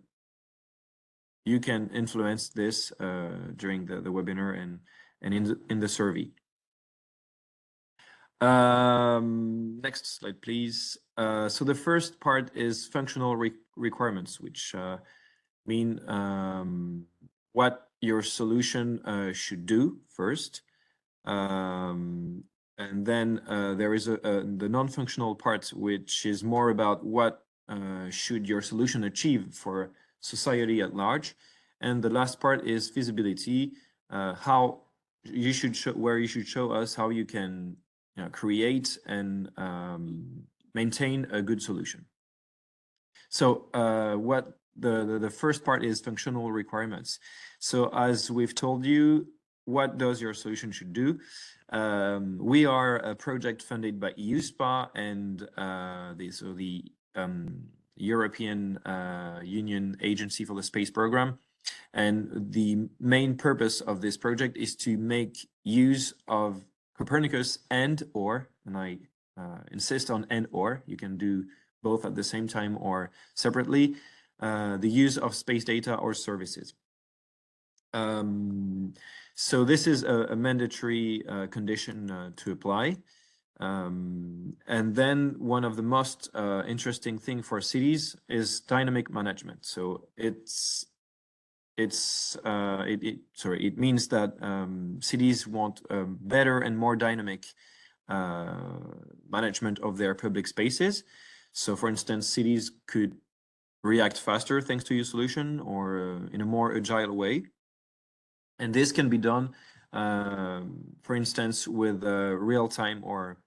you can influence this during the webinar and in the survey. Next slide, please. So the first part is functional requirements, which mean what your solution should do first. And then there is the non-functional part, which is more about what should your solution achieve for society at large. And the last part is feasibility, how you should show, where you should show us how you can create and maintain a good solution. So what the first part is functional requirements. So as we've told you, what does your solution should do? We are a project funded by EU SPA and the European Union Agency for the Space Program. And the main purpose of this project is to make use of Copernicus and I insist on and you can do both at the same time or separately, the use of space data or services. So this is a mandatory condition to apply. And then one of the most interesting thing for cities is dynamic management. So it means that cities want better and more dynamic management of their public spaces. So for instance, cities could react faster thanks to your solution or in a more agile way. And this can be done, for instance, with real-time or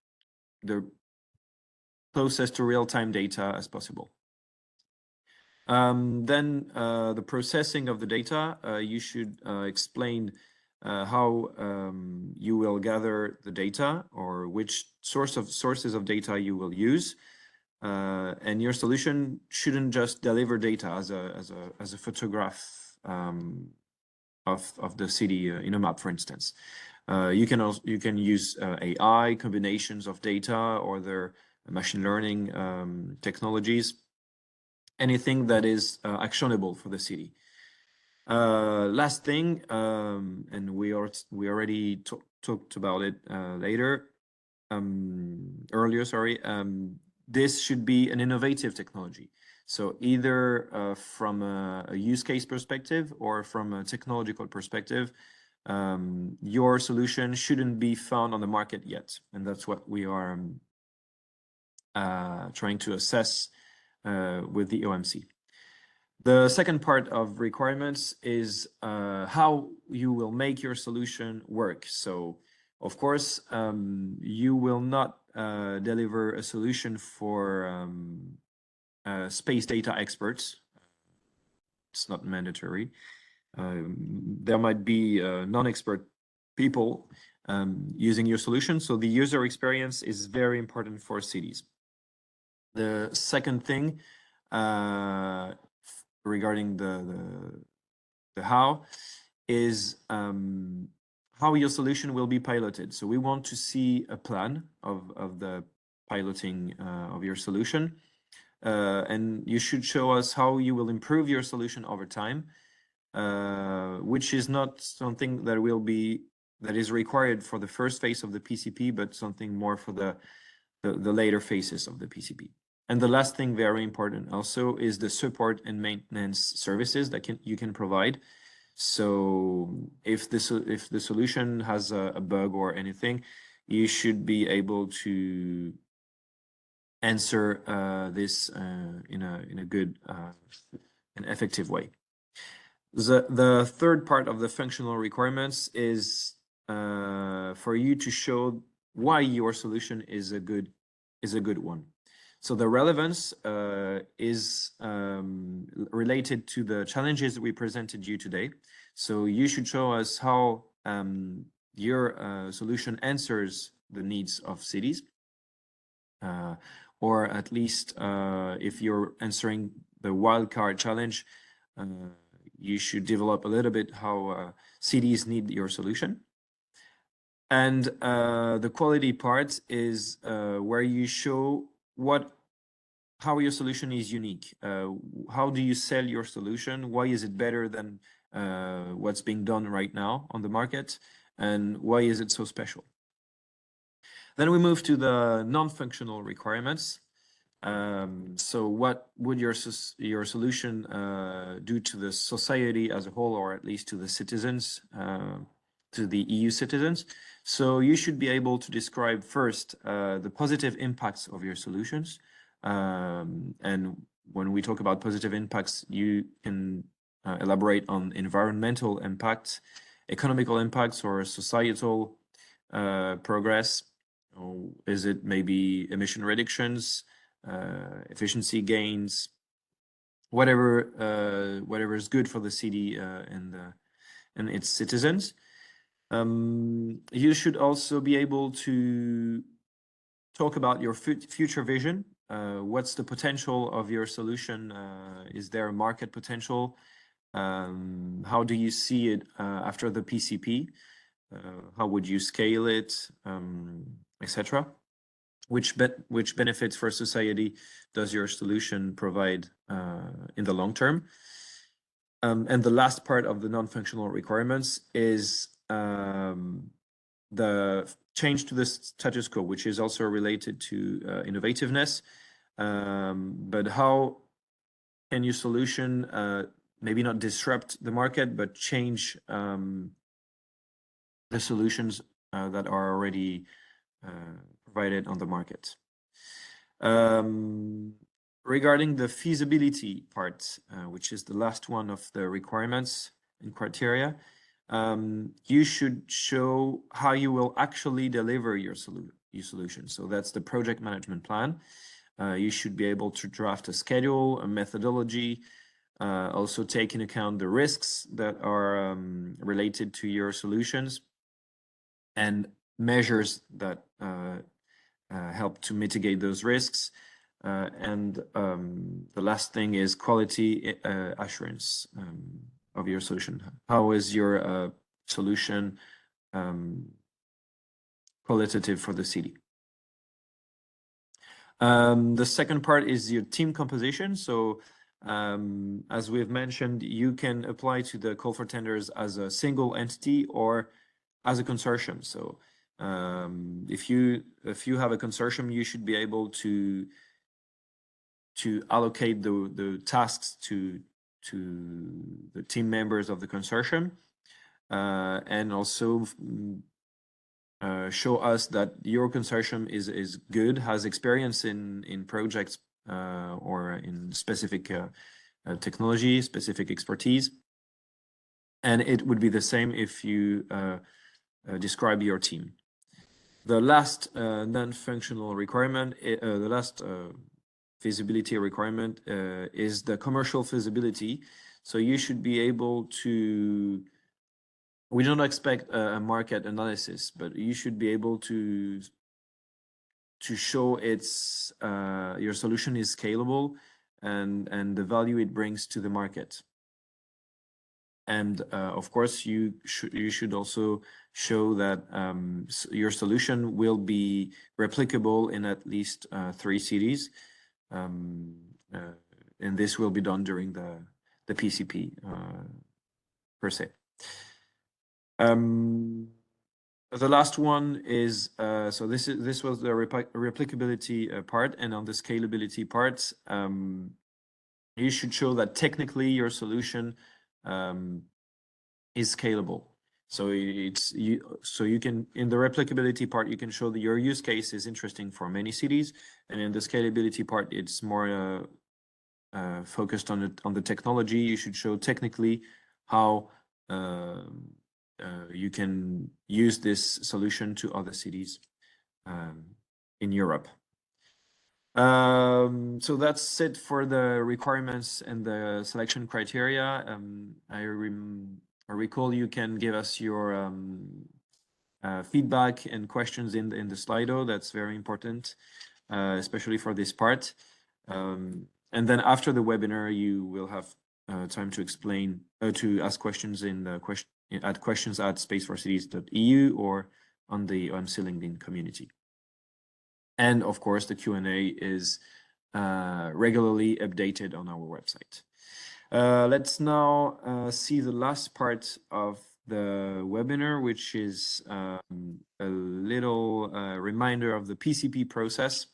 the closest to real-time data as possible. Then the processing of the data, you should explain how you will gather the data or which sources of data you will use. And your solution shouldn't just deliver data as a photograph of the city in a map, for instance. You can use AI combinations of data or their machine learning technologies, anything that is actionable for the city. Last thing, and we already talked about it earlier. Sorry. This should be an innovative technology. So either from a use case perspective or from a technological perspective, your solution shouldn't be found on the market yet. And that's what we are trying to assess with the OMC. The second part of requirements is how you will make your solution work. So of course, you will not deliver a solution for space data experts. It's not mandatory. There might be non-expert people using your solution. So the user experience is very important for cities. The second thing regarding the how is how your solution will be piloted. So we want to see a plan of the piloting of your solution. And you should show us how you will improve your solution over time, which is not something that is required for the first phase of the PCP, but something more for the later phases of the PCP. And the last thing, very important also, is the support and maintenance services that you can provide. So if the solution has a bug or anything, you should be able to answer this in a good and effective way. The third part of the functional requirements is for you to show why your solution is a good one. So the relevance is related to the challenges we presented you today. So you should show us how your solution answers the needs of cities, or at least if you're answering the wildcard challenge, you should develop a little bit how cities need your solution. And the quality part is where you show how your solution is unique. How do you sell your solution? Why is it better than what's being done right now on the market? And why is it so special? Then we move to the non-functional requirements. So what would your solution do to the society as a whole, or at least to the citizens, to the EU citizens? So you should be able to describe first the positive impacts of your solutions. And when we talk about positive impacts, you can elaborate on environmental impacts, economical impacts, or societal progress. Is it maybe emission reductions, efficiency gains, whatever is good for the city and its citizens. You should also be able to talk about your future vision. What's the potential of your solution? Is there a market potential? How do you see it after the PCP? How would you scale it, etc.? Which benefits for society does your solution provide in the long term? And the last part of the non-functional requirements is the change to the status quo, which is also related to innovativeness. But how can your solution maybe not disrupt the market, but change the solutions that are already provided on the market? Regarding the feasibility part, which is the last one of the requirements and criteria, you should show how you will actually deliver your solution. So that's the project management plan. You should be able to draft a schedule, a methodology, also take into account the risks that are related to your solutions and measures that help to mitigate those risks. And the last thing is quality assurance of your solution. How is your solution qualitative for the city? The second part is your team composition. So as we've mentioned, you can apply to the call for tenders as a single entity or as a consortium. So if you have a consortium, you should be able to allocate the tasks to the team members of the consortium, and also show us that your consortium is good, has experience in projects or in specific technology, specific expertise. And it would be the same if you describe your team. The last non-functional requirement, the last feasibility requirement is the commercial feasibility. So you should be able to, we don't expect a market analysis, but you should be able to show it's your solution is scalable and the value it brings to the market. And of course, you should also show that your solution will be replicable in at least 3 cities. And this will be done during the PCP per se. The last one is so this was the replicability part, and on the scalability part, you should show that technically your solution is scalable. So you can, in the replicability part, you can show that your use case is interesting for many cities, and in the scalability part, it's more focused on the technology. You should show technically how you can use this solution to other cities in Europe. So that's it for the requirements and the selection criteria. I recall you can give us your feedback and questions in the Slido. That's very important, especially for this part. And then after the webinar, you will have time to explain, to ask questions in the questions@space4cities.eu or on the OMC LinkedIn community. And of course, the Q&A is regularly updated on our website. Let's now see the last part of the webinar, which is a little reminder of the PCP process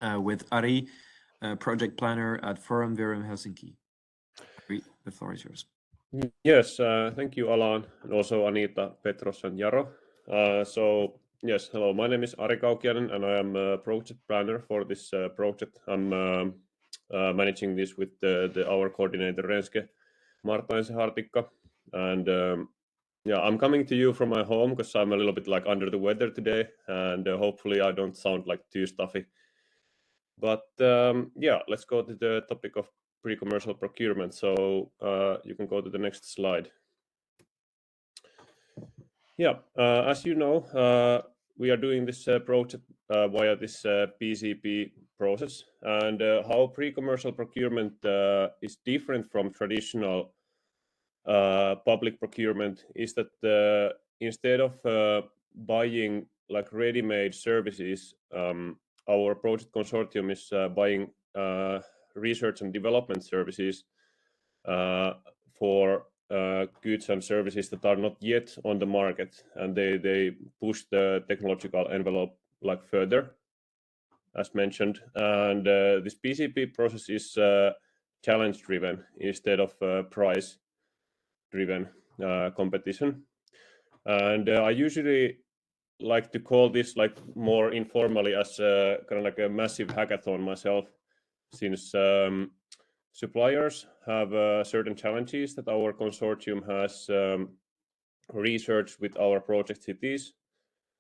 with Ari, project planner at Forum Virium Helsinki. Ari, the floor is yours. Yes, thank you, Alan, and also Anita, Petros, and Yaro. So yes, hello, my name is Ari Kaukiainen, and I am a project planner for this project. I'm managing this with our coordinator, Renske Martaisen Attica. And yeah, I'm coming to you from my home because I'm a little bit like under the weather today, and hopefully I don't sound like too stuffy. But yeah, let's go to the topic of pre-commercial procurement. So you can go to the next slide. Yeah, as you know, we are doing this project via this PCP process, and how pre-commercial procurement is different from traditional public procurement is that instead of buying like ready-made services, our project consortium is buying research and development services for goods and services that are not yet on the market, and they push the technological envelope like further, as mentioned. And this PCP process is challenge driven instead of price driven competition. And I usually like to call this like more informally as kind of like a massive hackathon myself, since suppliers have certain challenges that our consortium has researched with our project cities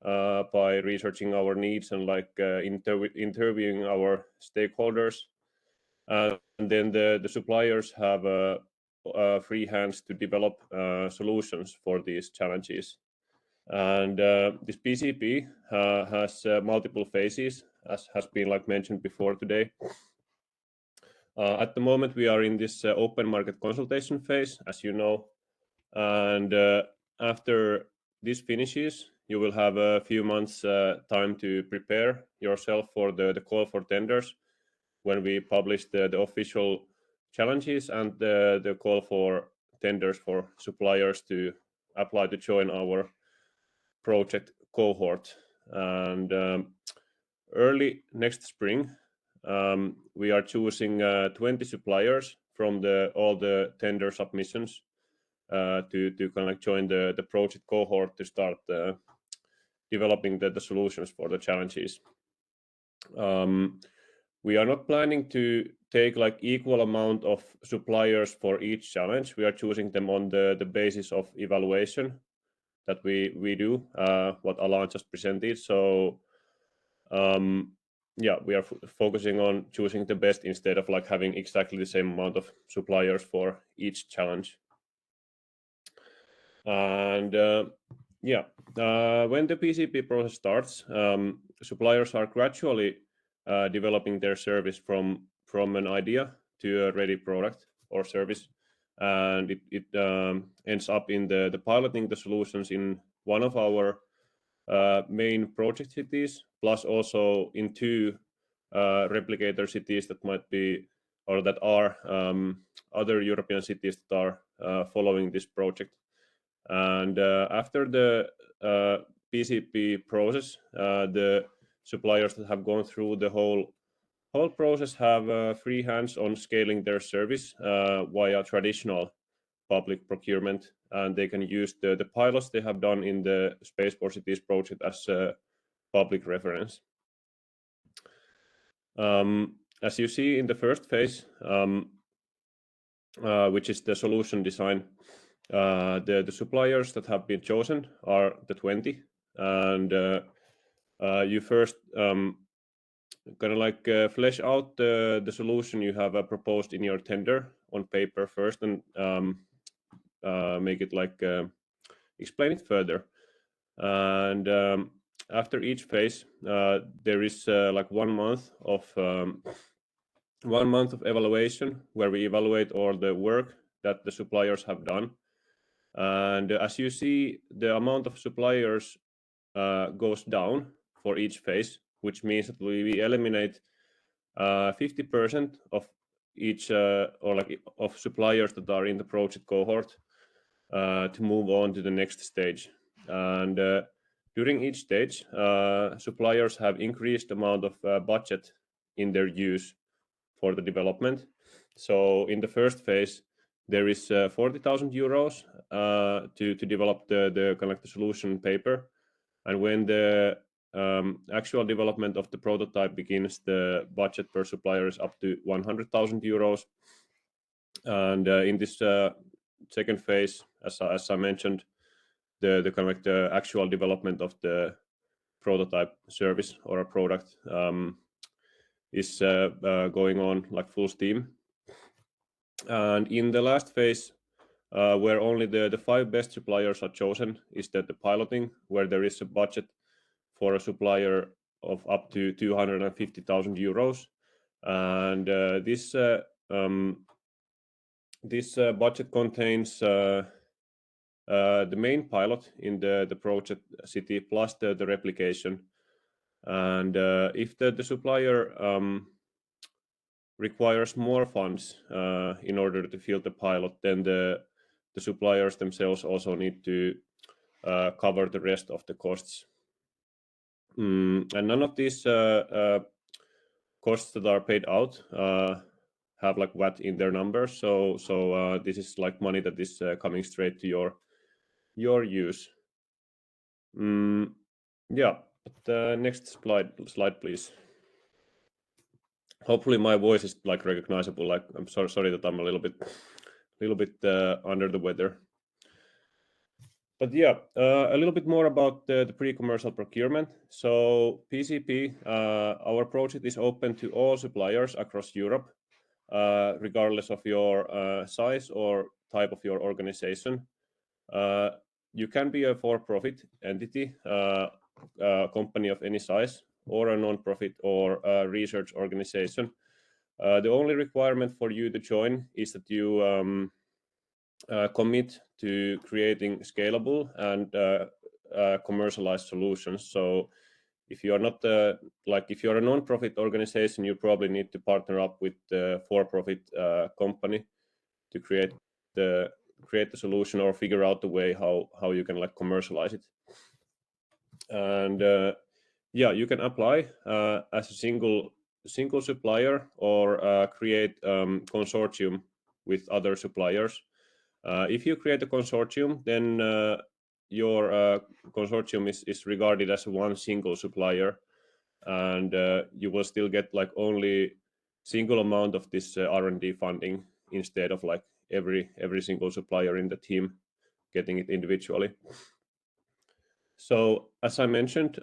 by researching our needs and like interviewing our stakeholders. And then the suppliers have free hands to develop solutions for these challenges. And this PCP has multiple phases, as has been like mentioned before today. At the moment, we are in this open market consultation phase, as you know, and after this finishes, you will have a few months time to prepare yourself for the call for tenders when we publish the official challenges and the call for tenders for suppliers to apply to join our project cohort. And early next spring, we are choosing 20 suppliers from all the tender submissions to kind of join the project cohort to start developing the solutions for the challenges. We are not planning to take like equal amount of suppliers for each challenge. We are choosing them on the basis of evaluation that we do, what Alan just presented. So yeah, we are focusing on choosing the best instead of like having exactly the same amount of suppliers for each challenge. And yeah, when the PCP process starts, suppliers are gradually developing their service from an idea to a ready product or service, and it ends up in the piloting the solutions in one of our main project cities, plus also in 2 replicator cities that might be or that are other European cities that are following this project. And after the PCP process, the suppliers that have gone through the whole process have free hands on scaling their service via traditional public procurement, and they can use the pilots they have done in the SPACE4Cities project as a public reference. As you see in the first phase, which is the solution design, the suppliers that have been chosen are the 20, and you first kind of like flesh out the solution you have proposed in your tender on paper first, and make it like explain it further. And after each phase, there is like 1 month of 1 month of evaluation where we evaluate all the work that the suppliers have done. And as you see, the amount of suppliers goes down for each phase, which means that we eliminate 50% of each or like of suppliers that are in the project cohort to move on to the next stage. And during each stage, suppliers have increased amount of budget in their use for the development. So in the first phase, there is 40,000 euros to develop the kind of the solution paper. And when the actual development of the prototype begins, the budget per supplier is up to 100,000 euros. And in this second phase, as I mentioned, the kind of like the actual development of the prototype service or a product is going on like full steam. And in the last phase, where only the 5 best suppliers are chosen, is that the piloting, where there is a budget for a supplier of up to 250,000 euros. And this budget contains the main pilot in the project city plus the replication. And if the supplier requires more funds in order to field the pilot, then the suppliers themselves also need to cover the rest of the costs. And none of these costs that are paid out have like VAT in their numbers. So this is like money that is coming straight to your use. Yeah, the next slide, please. Hopefully my voice is like recognizable. Like I'm sorry that I'm a little bit under the weather. But yeah, a little bit more about the pre-commercial procurement. So PCP, our project is open to all suppliers across Europe, regardless of your size or type of your organization. You can be a for-profit entity, company of any size, or a non-profit or a research organization. The only requirement for you to join is that you commit to creating scalable and commercialized solutions. So if you are not if you're a non-profit organization, you probably need to partner up with the for-profit company to create the solution or figure out the way how you can like commercialize it. And yeah, you can apply as a single supplier or create consortium with other suppliers. If you create a consortium, then your consortium is regarded as one single supplier, and you will still get like only single amount of this R&D funding instead of like every single supplier in the team getting it individually. So as I mentioned,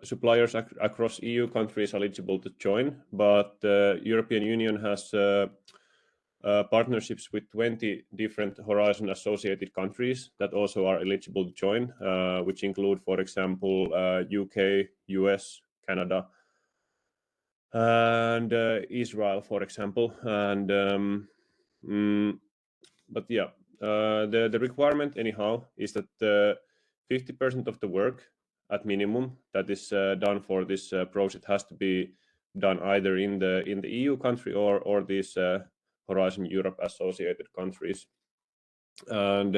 suppliers across EU countries are eligible to join, but the European Union has partnerships with 20 different Horizon associated countries that also are eligible to join, which include, for example, UK, US, Canada, and Israel, for example. And but yeah, the requirement anyhow is that 50% of the work at minimum that is done for this project has to be done either in the EU country or these Horizon Europe associated countries. And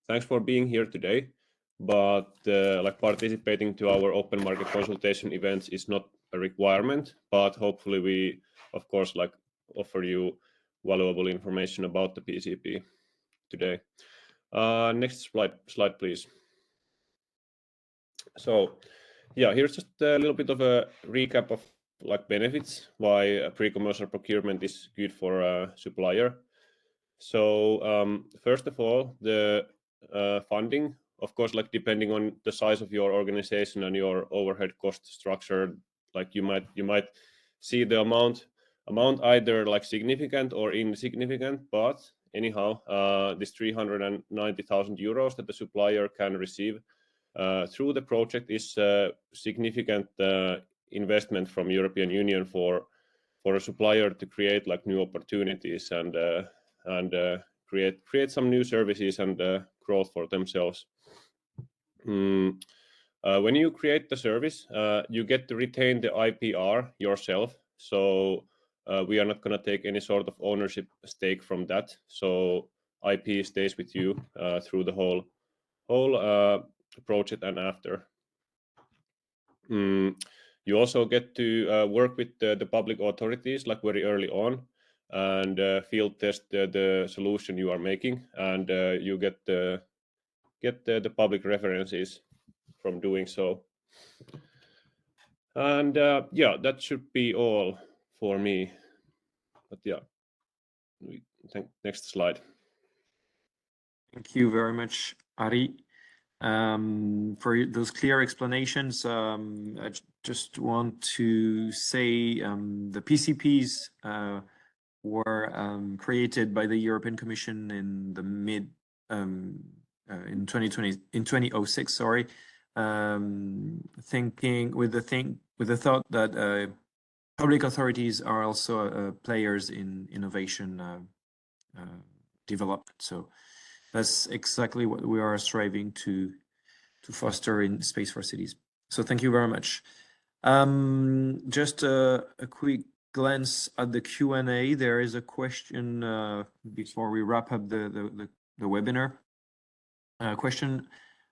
thanks for being here today. But like participating to our open market consultation events is not a requirement, but hopefully we, of course, like offer you valuable information about the PCP today. Next slide, please. So yeah, here's just a little bit of a recap of like benefits, why pre-commercial procurement is good for a supplier. So first of all, the funding, of course, like depending on the size of your organization and your overhead cost structure, like you might see the amount either like significant or insignificant, but anyhow, this 390,000 euros that the supplier can receive through the project is a significant investment from European Union for a supplier to create like new opportunities and create some new services and growth for themselves. When you create the service, you get to retain the IPR yourself. So we are not going to take any sort of ownership stake from that. So IP stays with you through the whole project and after. You also get to work with the public authorities like very early on and field test the solution you are making, and you get the public references from doing so. And yeah, that should be all for me. But yeah, next slide. Thank you very much, Ari. for those clear explanations. I just want to say the PCPs were created by the European Commission in the in 2006, sorry, thinking with the thought that public authorities are also players in innovation development. So that's exactly what we are striving to foster in SPACE4Cities. So thank you very much. Just a quick glance at the Q&A. There is a question before we wrap up the webinar. A question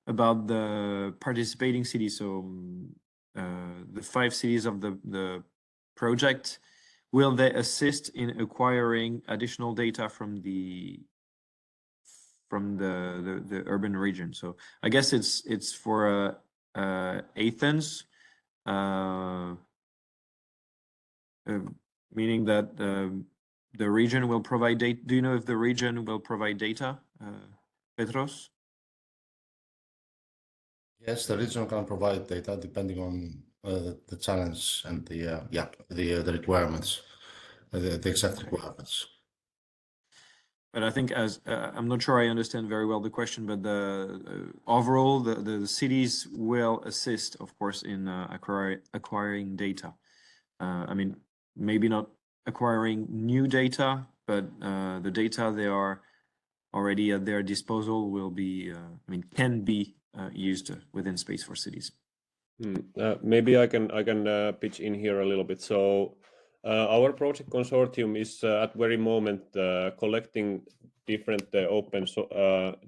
about the participating cities. So the 5 cities of the project, will they assist in acquiring additional data from the urban region? So I guess it's for Athens, meaning that the region will provide data. Do you know if the region will provide data, Petros? Yes, the region can provide data depending on the challenge and the requirements, the exact requirements. But I think I'm not sure I understand very well the question, but overall the cities will assist, of course, in acquiring data. I mean, maybe not acquiring new data, but the data they are already at their disposal will be, can be used within SPACE4Cities. Maybe I can pitch in here a little bit. So our project consortium is at very moment collecting different open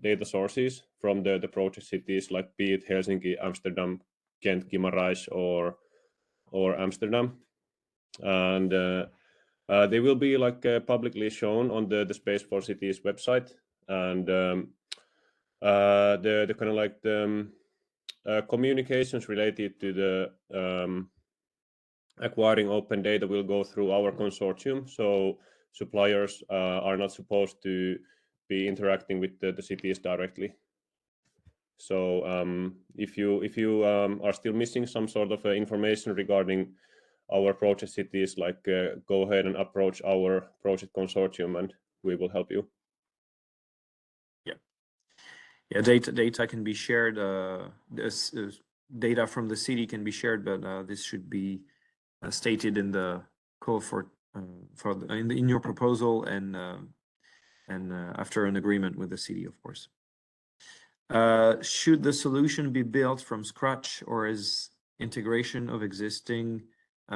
data sources from the project cities, like be it Helsinki, Amsterdam, Ghent, Guimaraes, or Amsterdam, and they will be like publicly shown on the SPACE4Cities website, and the kind of like the communications related to the acquiring open data will go through our consortium. So suppliers are not supposed to be interacting with the cities directly. So if you are still missing some sort of information regarding our project cities, like go ahead and approach our project consortium, and we will help you. Yeah, data can be shared. This data from the city can be shared, but this should be stated in the call in your proposal and after an agreement with the city, of course. Should the solution be built from scratch, or is integration of existing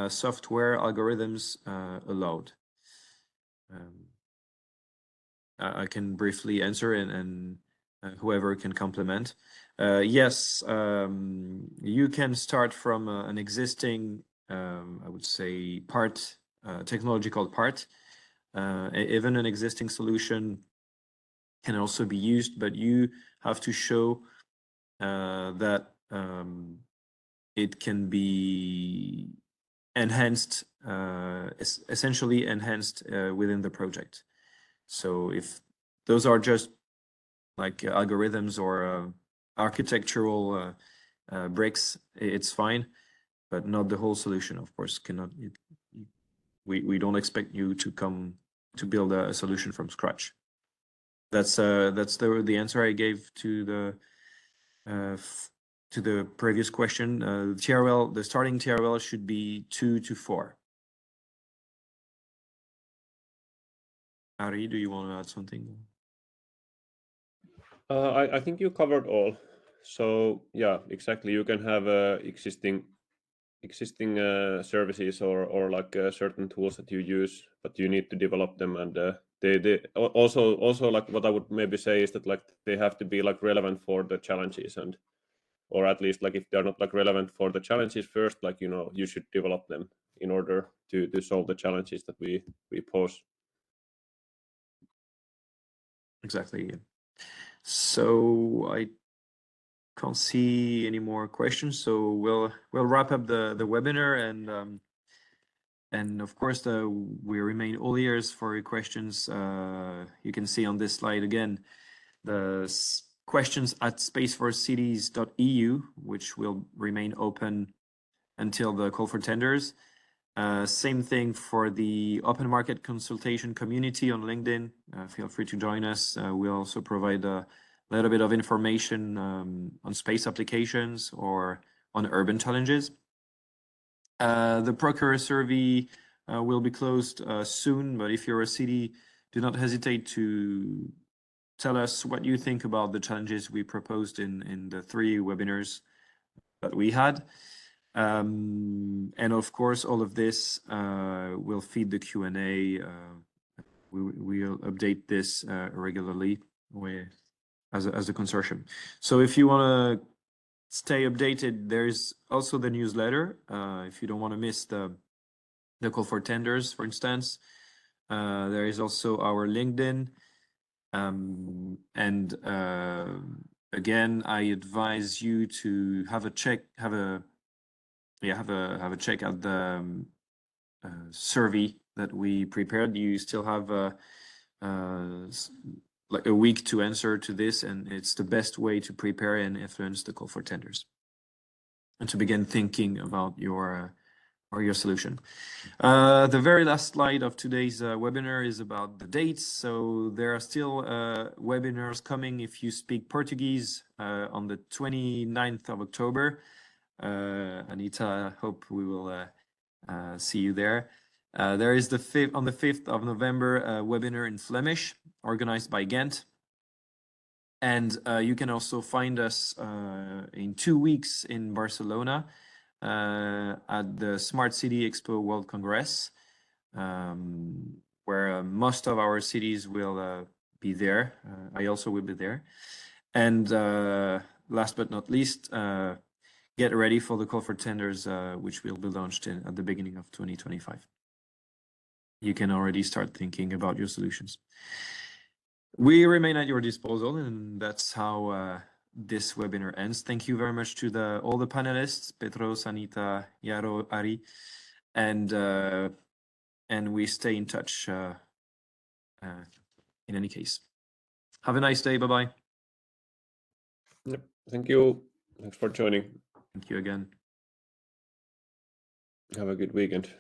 software algorithms allowed? I can briefly answer and whoever can complement. Yes, you can start from an existing, I would say, technological part. Even an existing solution can also be used, but you have to show that it can be enhanced, essentially enhanced within the project. So if those are just like algorithms or architectural bricks, it's fine, but not the whole solution, of course. We don't expect you to build a solution from scratch. That's the answer I gave to the previous question. TRL, the starting TRL should be 2 to 4. Ari, do you want to add something? I think you covered all. So yeah, exactly. You can have existing services or like certain tools that you use, but you need to develop them, and they also like what I would maybe say is that like they have to be like relevant for the challenges, and or at least like if they're not like relevant for the challenges first, like you should develop them in order to solve the challenges that we pose. Exactly. Yeah. So I can't see any more questions, so we'll wrap up the webinar, and of course we remain all ears for your questions. You can see on this slide again the questions at SPACE4Cities.eu, which will remain open until the call for tenders. Same thing for the open market consultation community on LinkedIn. Feel free to join us. We'll also provide a little bit of information on space applications or on urban challenges. The procurer survey will be closed soon, but if you're a city, do not hesitate to tell us what you think about the challenges we proposed in the 3 webinars that we had. And of course, all of this will feed the Q&A. We'll update this regularly as a consortium. So if you want to stay updated, there's also the newsletter. If you don't want to miss the call for tenders, for instance, there is also our LinkedIn. Again, I advise you to have a check at the survey that we prepared. You still have like a week to answer to this, and it's the best way to prepare and influence the call for tenders and to begin thinking about your solution. The very last slide of today's webinar is about the dates. So there are still webinars coming if you speak Portuguese on the 29th of October. Anita, I hope we will see you there. There is on the 5th of November a webinar in Flemish organized by Ghent. And you can also find us in 2 weeks in Barcelona at the Smart City Expo World Congress, where most of our cities will be there. I also will be there. And last but not least, get ready for the call for tenders, which will be launched at the beginning of 2025. You can already start thinking about your solutions. We remain at your disposal, and that's how this webinar ends. Thank you very much to all the panelists, Petros, Anita, Yaro, Ari, and we stay in touch in any case. Have a nice day. Bye-bye. Yep. Thank you. Thanks for joining. Thank you again. Have a good weekend.